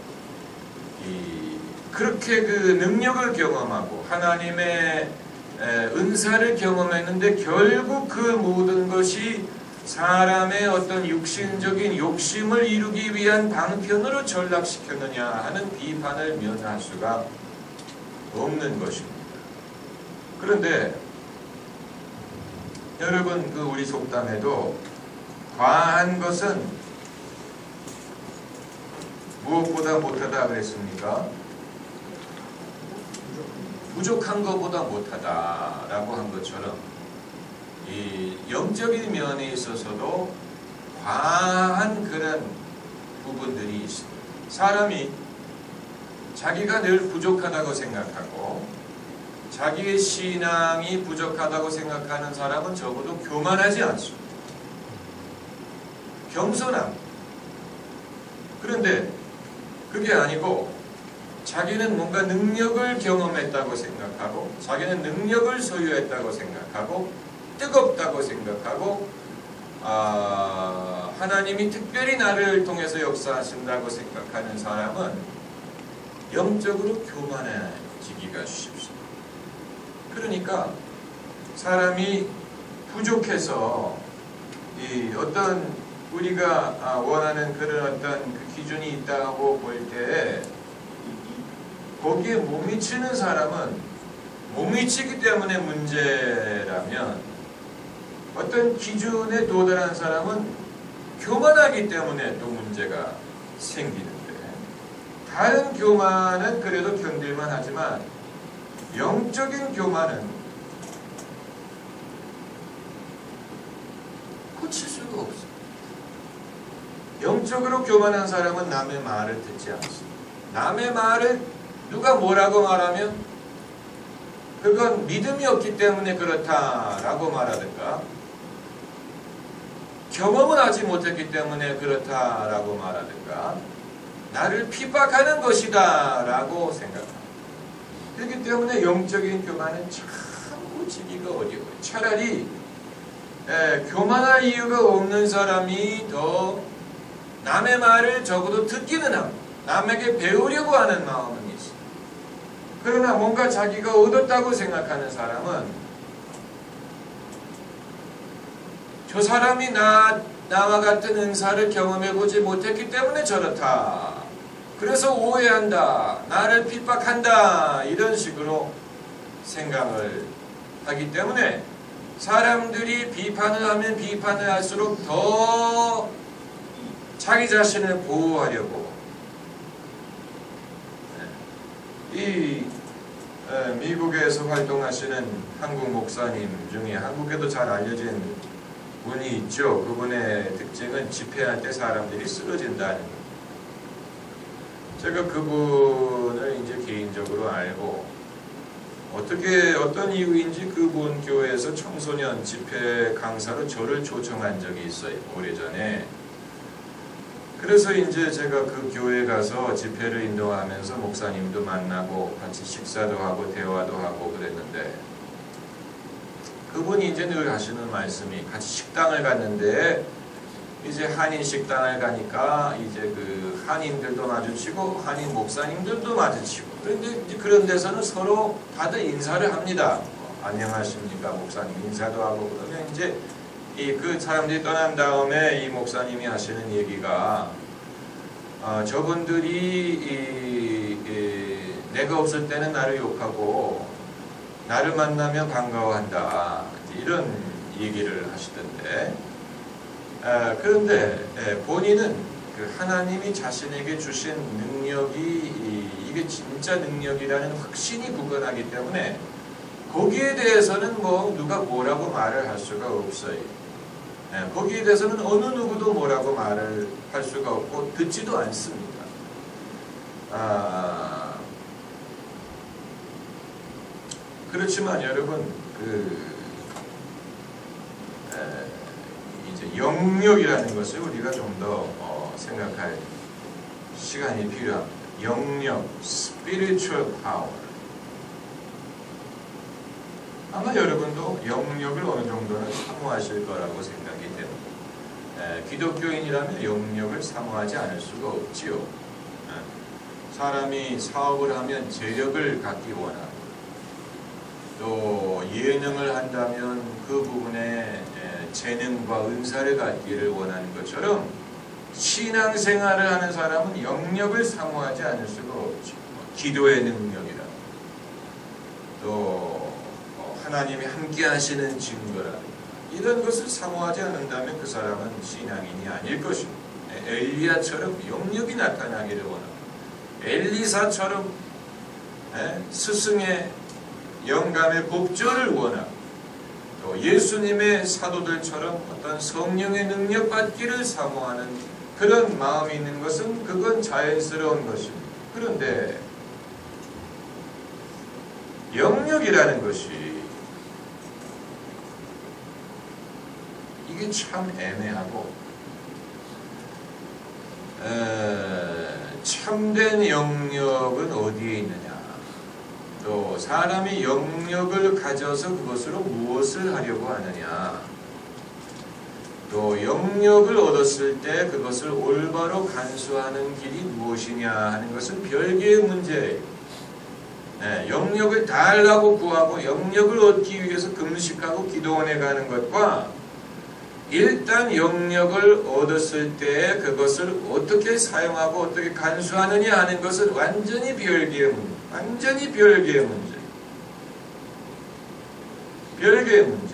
그렇게 그 능력을 경험하고 하나님의 은사를 경험했는데 결국 그 모든 것이 사람의 어떤 육신적인 욕심을 이루기 위한 방편으로 전락시켰느냐 하는 비판을 면할 수가 없는 것입니다. 그런데 여러분 우리 속담에도 과한 것은 무엇보다 못하다 그랬습니까? 부족한 것보다 못하다라고 한 것처럼 이 영적인 면에 있어서도 과한 그런 부분들이 있습니다. 사람이 자기가 늘 부족하다고 생각하고 자기의 신앙이 부족하다고 생각하는 사람은 적어도 교만하지 않습니다. 겸손함. 그런데 그게 아니고 자기는 뭔가 능력을 경험했다고 생각하고 자기는 능력을 소유했다고 생각하고 뜨겁다고 생각하고 하나님이 특별히 나를 통해서 역사하신다고 생각하는 사람은 영적으로 교만해지기가 쉽습니다. 그러니까 사람이 부족해서 어떤 우리가 원하는 그런 어떤 그 기준이 있다고 볼 때 거기에 못 미치는 사람은 못 미치기 때문에 문제라면 어떤 기준에 도달한 사람은 교만하기 때문에 또 문제가 생기는데 다른 교만은 그래도 견딜만 하지만 영적인 교만은 고칠 수가 없어요. 영적으로 교만한 사람은 남의 말을 듣지 않습니다. 남의 말을 누가 뭐라고 말하면 그건 믿음이 없기 때문에 그렇다라고 말하든가 경험을 하지 못했기 때문에 그렇다라고 말하든가 나를 핍박하는 것이다 라고 생각합니다. 그렇기 때문에 영적인 교만은 참 고치기가 어려워요. 차라리 교만할 이유가 없는 사람이 더 남의 말을 적어도 듣기는 하고 남에게 배우려고 하는 마음은 있어. 그러나 뭔가 자기가 얻었다고 생각하는 사람은 저 사람이 나와 같은 은사를 경험해보지 못했기 때문에 저렇다. 그래서 오해한다. 나를 핍박한다. 이런 식으로 생각을 하기 때문에 사람들이 비판을 하면 비판을 할수록 더 자기 자신을 보호하려고 이 미국에서 활동하시는 한국 목사님 중에 한국에도 잘 알려진 분이 있죠. 그분의 특징은 집회할 때 사람들이 쓰러진다는 것. 제가 그분을 이제 개인적으로 알고 어떤 이유인지 그분 교회에서 청소년 집회 강사로 저를 초청한 적이 있어요. 오래전에. 그래서 이제 제가 그 교회에 가서 집회를 인도하면서 목사님도 만나고 같이 식사도 하고 대화도 하고 그랬는데 그분이 이제 늘 하시는 말씀이 같이 식당을 갔는데 이제 한인 식당을 가니까 이제 그 한인들도 마주치고 한인 목사님들도 마주치고 그런데 이제 그런 데서는 서로 다들 인사를 합니다. 안녕하십니까 목사님 인사도 하고 그러면 이제 그 사람들이 떠난 다음에 이 목사님이 하시는 얘기가 저분들이 내가 없을 때는 나를 욕하고 나를 만나면 반가워한다 이런 얘기를 하시던데 그런데 본인은 그 하나님이 자신에게 주신 능력이 이게 진짜 능력이라는 확신이 굳건하기 때문에 거기에 대해서는 뭐 누가 뭐라고 말을 할 수가 없어요. 거기에 대해서는 어느 누구도 뭐라고 말을 할 수가 없고 듣지도 않습니다. 그렇지만 여러분 이제 영역이라는 것을 우리가 좀 더 생각할 시간이 필요합니다. 영역, spiritual power. 아마 여러분도 영역을 어느 정도는 사모하실 거라고 생각이 됩니다. 기독교인이라면 영역을 사모하지 않을 수가 없지요. 사람이 사업을 하면 재력을 갖기 원하고 또 예능을 한다면 그 부분에 재능과 은사를 갖기를 원하는 것처럼 신앙생활을 하는 사람은 영역을 사모하지 않을 수가 없죠. 기도의 능력이라 또 하나님이 함께 하시는 증거라 이런 것을 사모하지 않는다면 그 사람은 신앙인이 아닐 것입니다. 엘리야처럼 영역이 나타나기를 원합니다. 엘리사처럼 스승의 영감의 법조를 원하고 또 예수님의 사도들처럼 어떤 성령의 능력 받기를 사모하는 그런 마음이 있는 것은 그건 자연스러운 것입니다. 그런데 영역이라는 것이 이게 참 애매하고 참된 영역은 어디에 있느냐 또 사람이 영역을 가져서 그것으로 무엇을 하려고 하느냐 또 영역을 얻었을 때 그것을 올바로 간수하는 길이 무엇이냐 하는 것은 별개의 문제예요. 영역을 달라고 구하고 영역을 얻기 위해서 금식하고 기도원에 가는 것과 일단 영역을 얻었을 때 그것을 어떻게 사용하고 어떻게 간수하느냐 하는 것은 완전히 별개의 문제. 완전히 별개의 문제. 별개의 문제.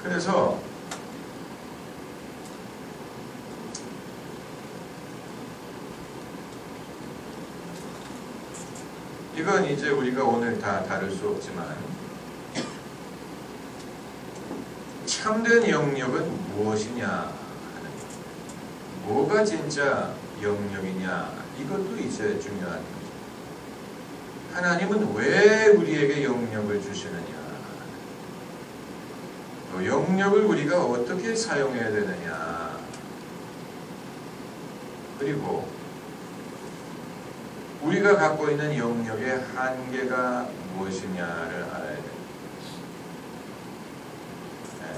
그래서 이건 이제 우리가 오늘 다 다룰 수 없지만 참된 영역은 무엇이냐 하는 것. 뭐가 진짜 영역이냐 이것도 이제 중요한 거죠. 하나님은 왜 우리에게 영역을 주시느냐 또 영역을 우리가 어떻게 사용해야 되느냐 그리고 우리가 갖고 있는 영역의 한계가 무엇이냐를 알아야 됩니다.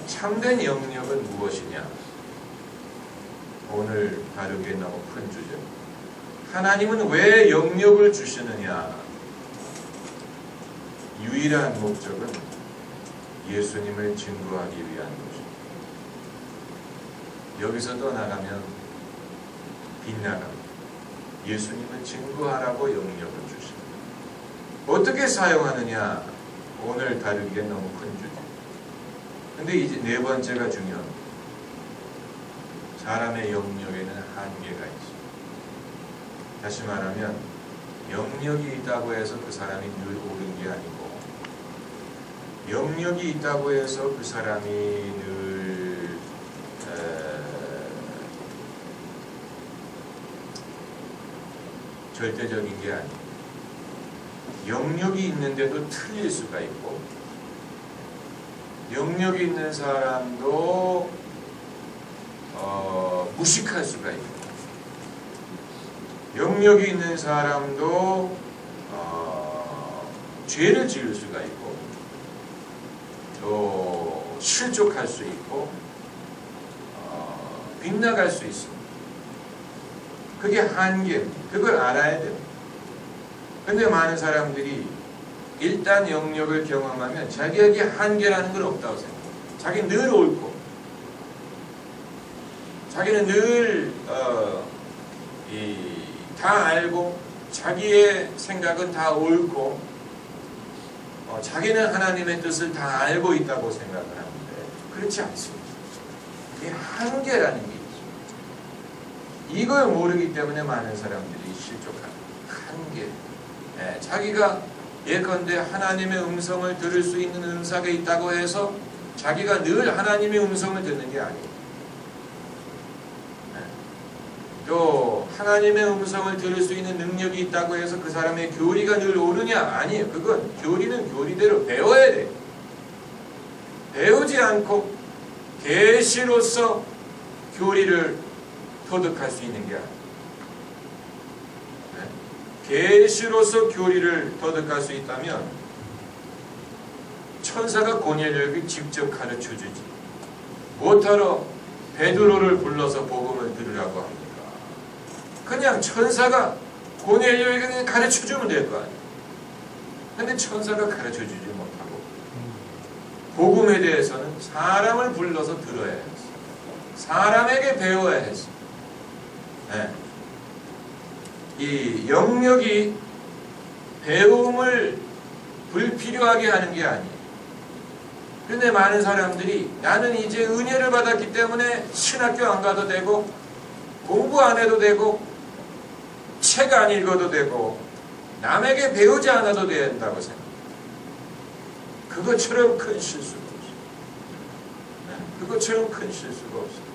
참된 영역은 무엇이냐? 오늘 다루기에 너무 큰 주제. 하나님은 왜 영역을 주시느냐? 유일한 목적은 예수님을 증거하기 위한 것입니다. 여기서 떠나가면 빗나갑니다. 예수님을 증거하라고 영역을 주십니다. 어떻게 사용하느냐? 오늘 다루기에 너무 큰 주제. 근데 이제 네 번째가 중요합니다. 사람의 영역에는 한계가 있습니다. 다시 말하면 영역이 있다고 해서 그 사람이 늘 옳은 게 아니고, 영역이 있다고 해서 그 사람이 늘 절대적인 게 아니고, 영역이 있는데도 틀릴 수가 있고, 영역이 있는 사람도 무식할 수가 있고, 영역이 있는 사람도 죄를 지을 수가 있고, 또 실족할 수 있고, 빗나갈 수 있습니다. 그게 한계입니다. 그걸 알아야 돼요. 근데 많은 사람들이 일단 영역을 경험하면 자기에게 한계라는 건 없다고 생각해요. 자기는 늘 옳고, 자기는 늘 다 알고, 자기의 생각은 다 옳고, 자기는 하나님의 뜻을 다 알고 있다고 생각을 하는데 그렇지 않습니다. 이게 한계라는 게 있죠. 이걸 모르기 때문에 많은 사람들이 실족하는 한계. 자기가 예컨대 하나님의 음성을 들을 수 있는 은사가 있다고 해서 자기가 늘 하나님의 음성을 듣는 게 아니에요. 또 하나님의 음성을 들을 수 있는 능력이 있다고 해서 그 사람의 교리가 늘 옳으냐? 아니에요. 그건 교리는 교리대로 배워야 돼요. 배우지 않고 계시로서 교리를 터득할 수 있는 게 아니에요. 계시로서 교리를 터득할 수 있다면 천사가 고넬료에게 직접 가르쳐주지, 못하러 베드로를 불러서 복음을 들으라고 합니다. 그냥 천사가 고넬료에게 가르쳐주면 될 거 아니에요. 근데 천사가 가르쳐주지 못하고 복음에 대해서는 사람을 불러서 들어야 했어요. 사람에게 배워야 했어요. 이 영역이 배움을 불필요하게 하는 게 아니에요. 그런데 많은 사람들이 나는 이제 은혜를 받았기 때문에 신학교 안 가도 되고, 공부 안 해도 되고, 책 안 읽어도 되고, 남에게 배우지 않아도 된다고 생각해요. 그것처럼 큰 실수가 없어요. 그것처럼 큰 실수가 없어요.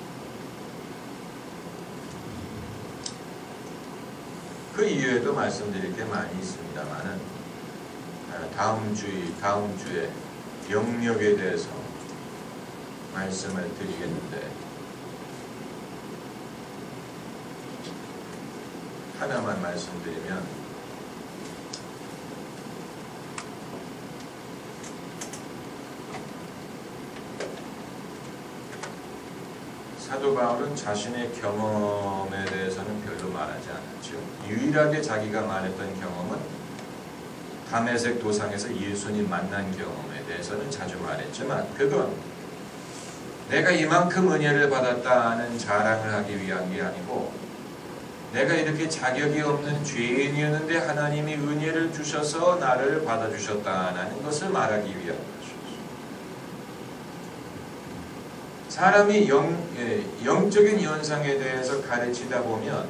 그 이외에도 말씀드릴 게 많이 있습니다만은 다음 주에 영역에 대해서 말씀을 드리겠는데, 하나만 말씀드리면, 사도 바울은 자신의 경험에 대해서는 별로 말하지 않았죠. 유일하게 자기가 말했던 경험은 다메섹 도상에서 예수님 만난 경험에 대해서는 자주 말했지만, 그건 내가 이만큼 은혜를 받았다는 자랑을 하기 위한 게 아니고, 내가 이렇게 자격이 없는 죄인이었는데 하나님이 은혜를 주셔서 나를 받아주셨다는 것을 말하기 위한 것이었어요. 사람이 영적인 현상에 대해서 가르치다 보면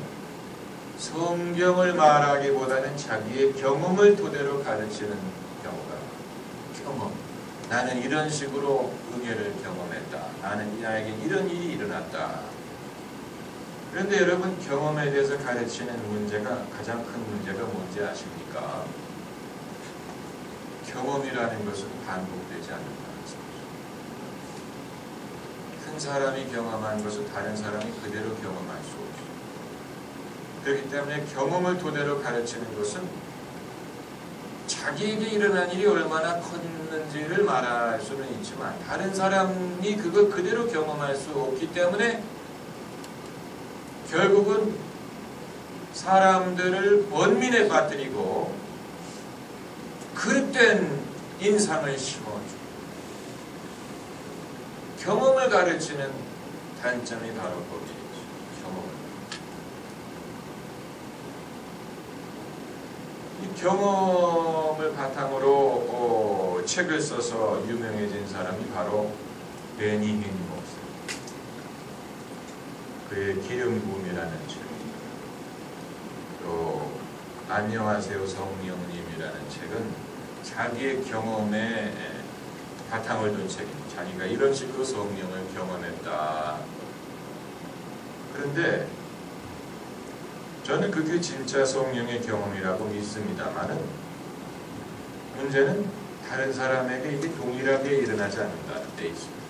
성경을 말하기보다는 자기의 경험을 토대로 가르치는 경우가, 경험. 나는 이런 식으로 은혜를 경험했다. 나는 나에게 이런 일이 일어났다. 그런데 여러분, 경험에 대해서 가르치는 문제가, 가장 큰 문제가 뭔지 아십니까? 경험이라는 것은 반복되지 않는다는 것이죠. 한 사람이 경험한 것을 다른 사람이 그대로 경험할 수 없어요. 그렇기 때문에 경험을 토대로 가르치는 것은 자기에게 일어난 일이 얼마나 컸는지를 말할 수는 있지만 다른 사람이 그걸 그대로 경험할 수 없기 때문에 결국은 사람들을 번민에 빠뜨리고 그릇된 인상을 심어주고 경험을 가르치는 단점이 바로 거기에요. 경험을 바탕으로 책을 써서 유명해진 사람이 바로 베니 힌 목사. 그의 기름 부음이라는 책입니다. 또 안녕하세요 성령님이라는 책은 자기의 경험에 바탕을 둔 책입니다. 자기가 이런 식으로 성령을 경험했다. 그런데 저는 그게 진짜 성령의 경험이라고 믿습니다만은 문제는 다른 사람에게 이게 동일하게 일어나지 않는다는 데 있습니다.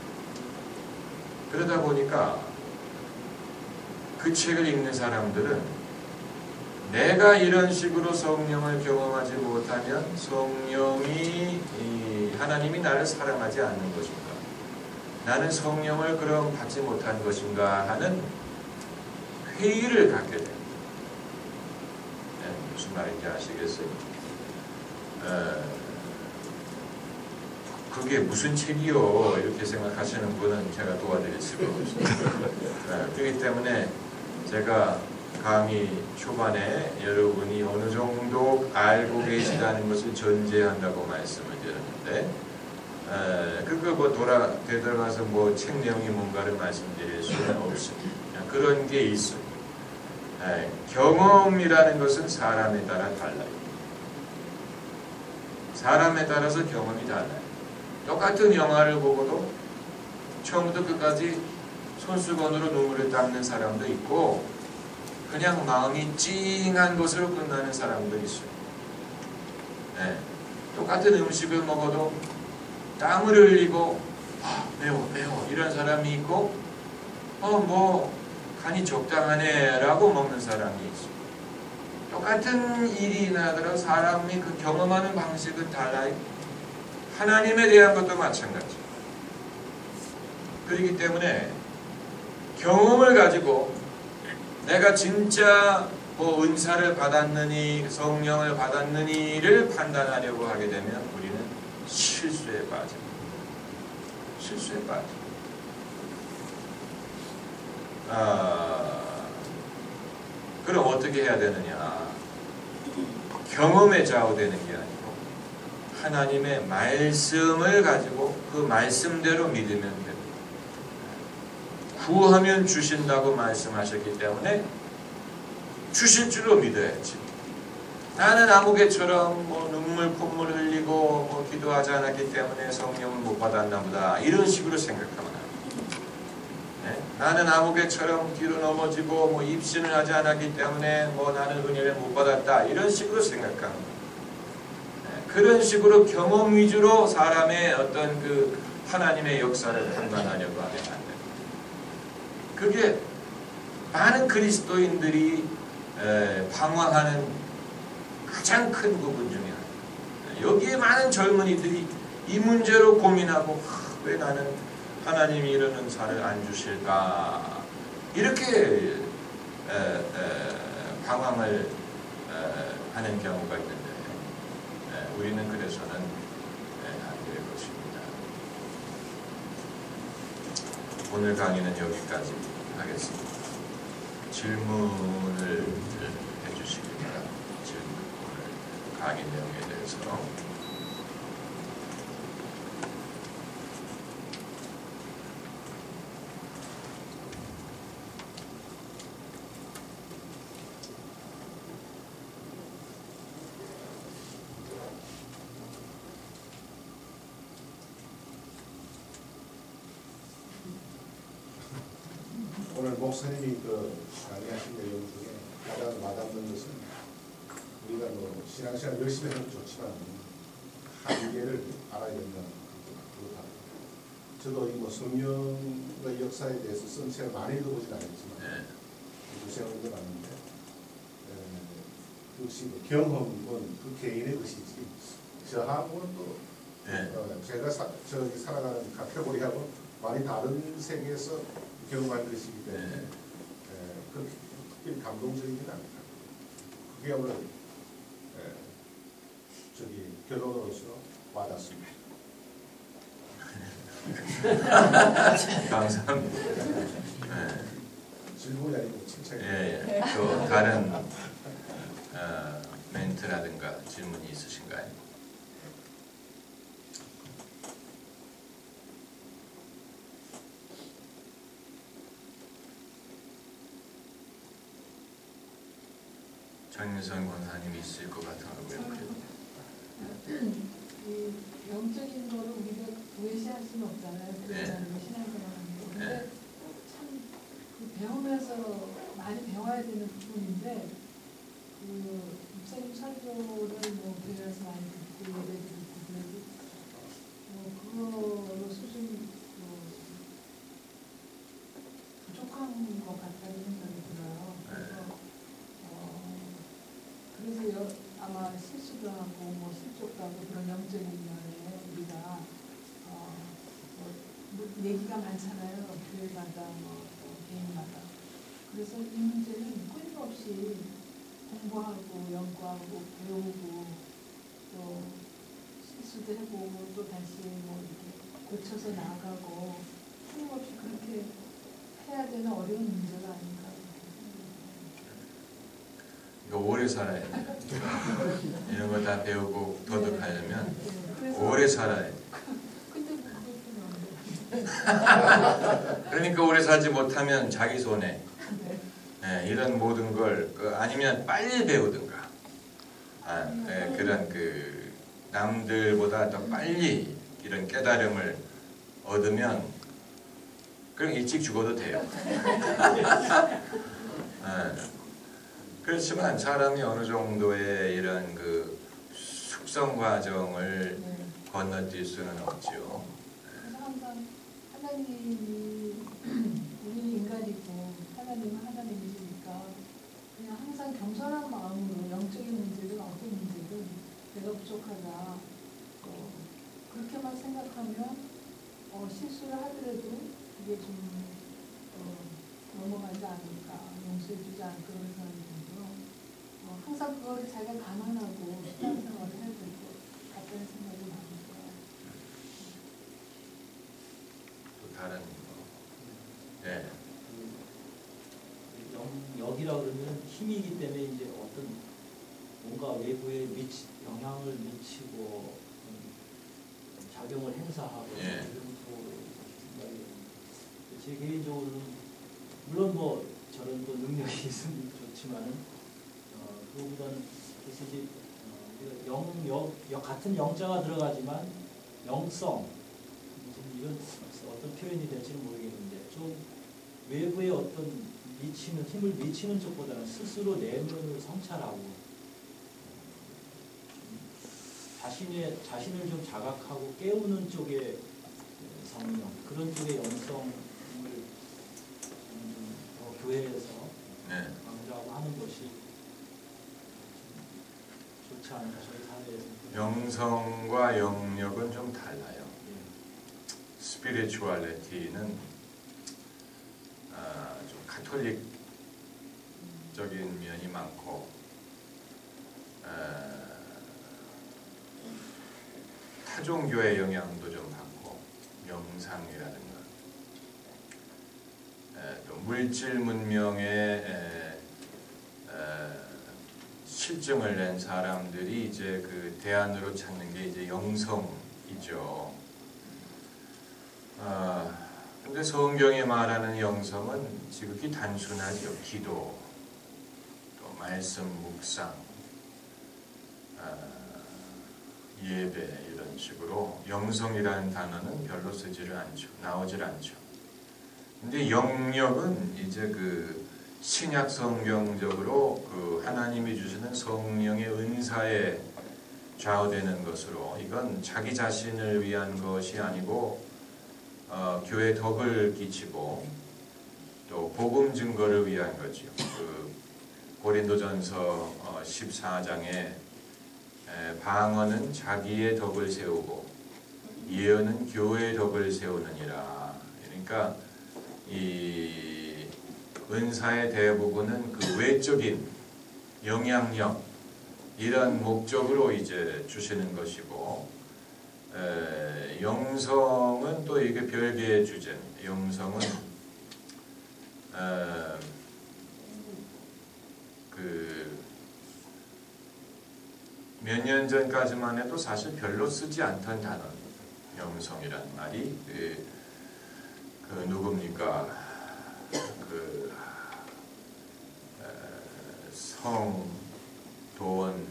그러다 보니까 그 책을 읽는 사람들은 내가 이런 식으로 성령을 경험하지 못하면 하나님이 나를 사랑하지 않는 것인가? 나는 성령을 그럼 받지 못한 것인가 하는 회의를 갖게 됩니다. 무슨 말인지 아시겠어요? 그게 무슨 책이요? 이렇게 생각하시는 분은 제가 도와드릴 수가 없습니다. 그렇기 때문에 제가 강의 초반에 여러분이 어느 정도 알고 계시다는 것을 전제한다고 말씀을 드렸는데 그거 뭐 되돌아가서 뭐 책 내용이 뭔가를 말씀드릴 수는 없습니다. 그런 게 있어요. 경험이라는 것은 사람에 따라 달라요. 사람에 따라서 경험이 달라요. 똑같은 영화를 보고도 처음부터 끝까지 손수건으로 눈물을 닦는 사람도 있고 그냥 마음이 찡한 것으로 끝나는 사람도 있어요. 똑같은 음식을 먹어도 땀을 흘리고 매워 이런 사람이 있고 뭐 간이 적당하네 라고 먹는 사람이 있어요. 똑같은 일이 나더라도 사람이 그 경험하는 방식은 달라요. 하나님에 대한 것도 마찬가지. 그렇기 때문에 경험을 가지고 내가 진짜 뭐 은사를 받았느니 성령을 받았느니를 판단하려고 하게 되면 우리는 실수에 빠집니다. 실수에 빠집니다. 그럼 어떻게 해야 되느냐? 경험에 좌우되는 게 아니고 하나님의 말씀을 가지고 그 말씀대로 믿으면 됩니다. 구하면 주신다고 말씀하셨기 때문에 주실 줄로 믿어야지. 나는 아무개처럼 뭐 눈물 콧물 흘리고 뭐 기도하지 않았기 때문에 성령을 못 받았나 보다 이런 식으로 생각하면 나는 아무개처럼 뒤로 넘어지고 뭐 입신을 하지 않았기 때문에 뭐 나는 은혜를 못 받았다 이런 식으로 생각합니다. 그런 식으로 경험 위주로 사람의 어떤 그 하나님의 역사를 판단하려고 하면 안 됩니다. 그게 많은 그리스도인들이 방황하는 가장 큰 부분 중에 하나입니다. 여기에 많은 젊은이들이 이 문제로 고민하고 왜 나는 하나님이 이런 은사를 안 주실까 이렇게 방황을 하는 경우가 있는데 우리는 그래서는 안 될 것입니다. 오늘 강의는 여기까지 하겠습니다. 질문을 해주시기 바랍니다. 오늘 강의 내용에 대해서 오늘 목사님이 그 강의하신 내용 중에 가장 와닿는 것은 우리가 뭐 신앙생활 열심히 하는 것도 좋지만 한계를 알아야 된다는 그렇다. 저도 이 뭐 성령의 역사에 대해서 쓴 책을 많이 읽어보진 않았지만 유생을 읽어봤는데 그것이 뭐 경험은 그 개인의 것이지 저하고는 또 네. 제가 저기 살아가는 카테고리하고 많이 다른 세계에서 경험한 것이기 때문에 네. 그렇게 특별히 감동적이진 않다. 그게 오늘 저기 결론으로서 와닿습니다. 감사합니다. 네. 질문이 아니고 칭찬이. 예, 또 다른 멘트라든가 질문이 있으신가요? 정윤선 권사님 있을 것 같아요. 이 영적인 거를 우리가 외시할 수는 없잖아요. 그러잖아요. 신앙생활하는 거. 근데 참 배우면서 많이 배워야 되는 부분인데 그 목사님 설교를 뭐 교회에서 많이 듣고 예배 듣고 그래도 그거로서 좀 부족한 것 같다는 생각이 들어요. 그래서 아마 실수도 하고 뭐 실족도 하고 그런 영적인 면에 우리가 얘기가 많잖아요. 교회마다 뭐 개인마다. 그래서 이 문제는 끊임없이 공부하고 연구하고 배우고 또 실수도 해보고 또 다시 뭐 이렇게 고쳐서 나아가고 끊임없이 그렇게 해야 되는 어려운 문제가 아닌가. 이거 오래 살아야 돼요. 이런 거 다 배우고 도덕하려면 오래 살아야 돼요. 그러니까 오래 살지 못하면 자기 손에 이런 모든 걸 아니면 빨리 배우든가 그런 그 남들보다 더 빨리 이런 깨달음을 얻으면 그럼 일찍 죽어도 돼요. 그렇지만 사람이 어느 정도의 이런 그 숙성 과정을 건너뛸 수는 없죠. 그래서 항상 하나님이 우리는 인간이고 하나님은 하나님이시니까 그냥 항상 겸손한 마음으로 영적인 문제든 어떤 문제든 내가 부족하다 그렇게만 생각하면 실수를 하더라도 그게 좀 넘어가지 않을까 용서해주지 않을까 그런 생각이 들고요. 항상 그거를 자기가 감안하고 신앙생활을 해야 될 것 같다는 생각이 납니다. 또 다른 예. 영이라 그러면 힘이기 때문에 이제 어떤 뭔가 외부에 영향을 미치고 작용을 행사하고 예. 제 개인적으로는 물론 뭐 저런 또 능력이 있으면 좋지만은 그거보다는 그래서 이제 같은 영자가 들어가지만 영성 이런 어떤 표현이 될지는 모르겠는데 좀 외부의 어떤 힘을 미치는 쪽보다는 스스로 내면을 성찰하고 자신을 좀 자각하고 깨우는 쪽의 성령 그런 쪽의 영성을 교회에서 강조하고 하는 것이 좋지 않을까 저희 사회에서. 영성과 영력은 좀 달라요. 스피리추얼리티는 좀 가톨릭적인 면이 많고 타종교의 영향도 좀 받고 명상이라든가 또 물질 문명의 실증을 낸 사람들이 이제 그 대안으로 찾는 게 이제 영성이죠. 근데 성경이 말하는 영성은 지극히 단순하죠. 기도, 또 말씀 묵상, 예배 이런 식으로 영성이라는 단어는 별로 쓰지를 않죠. 나오질 않죠. 근데 영력은 이제 그 신약 성경적으로 그 하나님이 주시는 성령의 은사에 좌우되는 것으로 이건 자기 자신을 위한 것이 아니고 교회 덕을 끼치고 또 복음 증거를 위한 거죠. 그 고린도전서 14장에 방언은 자기의 덕을 세우고 예언은 교회의 덕을 세우느니라. 그러니까 이 은사의 대부분은 그 외적인 영향력 이런 목적으로 이제 주시는 것이고, 영성은 또 이게 별개의 주제입니다. 영성은 몇 년 전까지만 해도 사실 별로 쓰지 않던 단어입니다. 영성이란 말이 그 누굽니까? 성, 돈,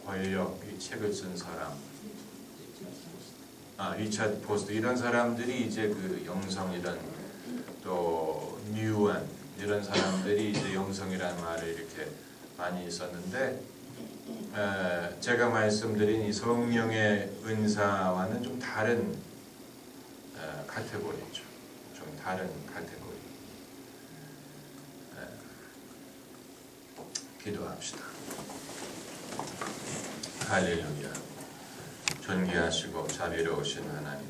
권력 이 책을 쓴 사람, 리차드 포스트 이런 사람들이 이제 그 영성이란 또 뉴한 이런 사람들이 이제 영성이라는 말을 이렇게 많이 썼는데, 제가 말씀드린 이 성령의 은사와는 좀 다른 카테고리죠. 좀 다른 카테고리. 기도합시다. 할렐루야. 존귀하시고 자비로우신 하나님,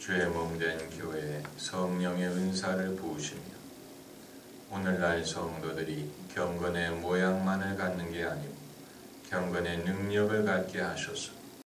주의 몸된 교회에 성령의 은사를 부으시며 오늘날 성도들이 경건의 모양만을 갖는 게 아니고 경건의 능력을 갖게 하셔서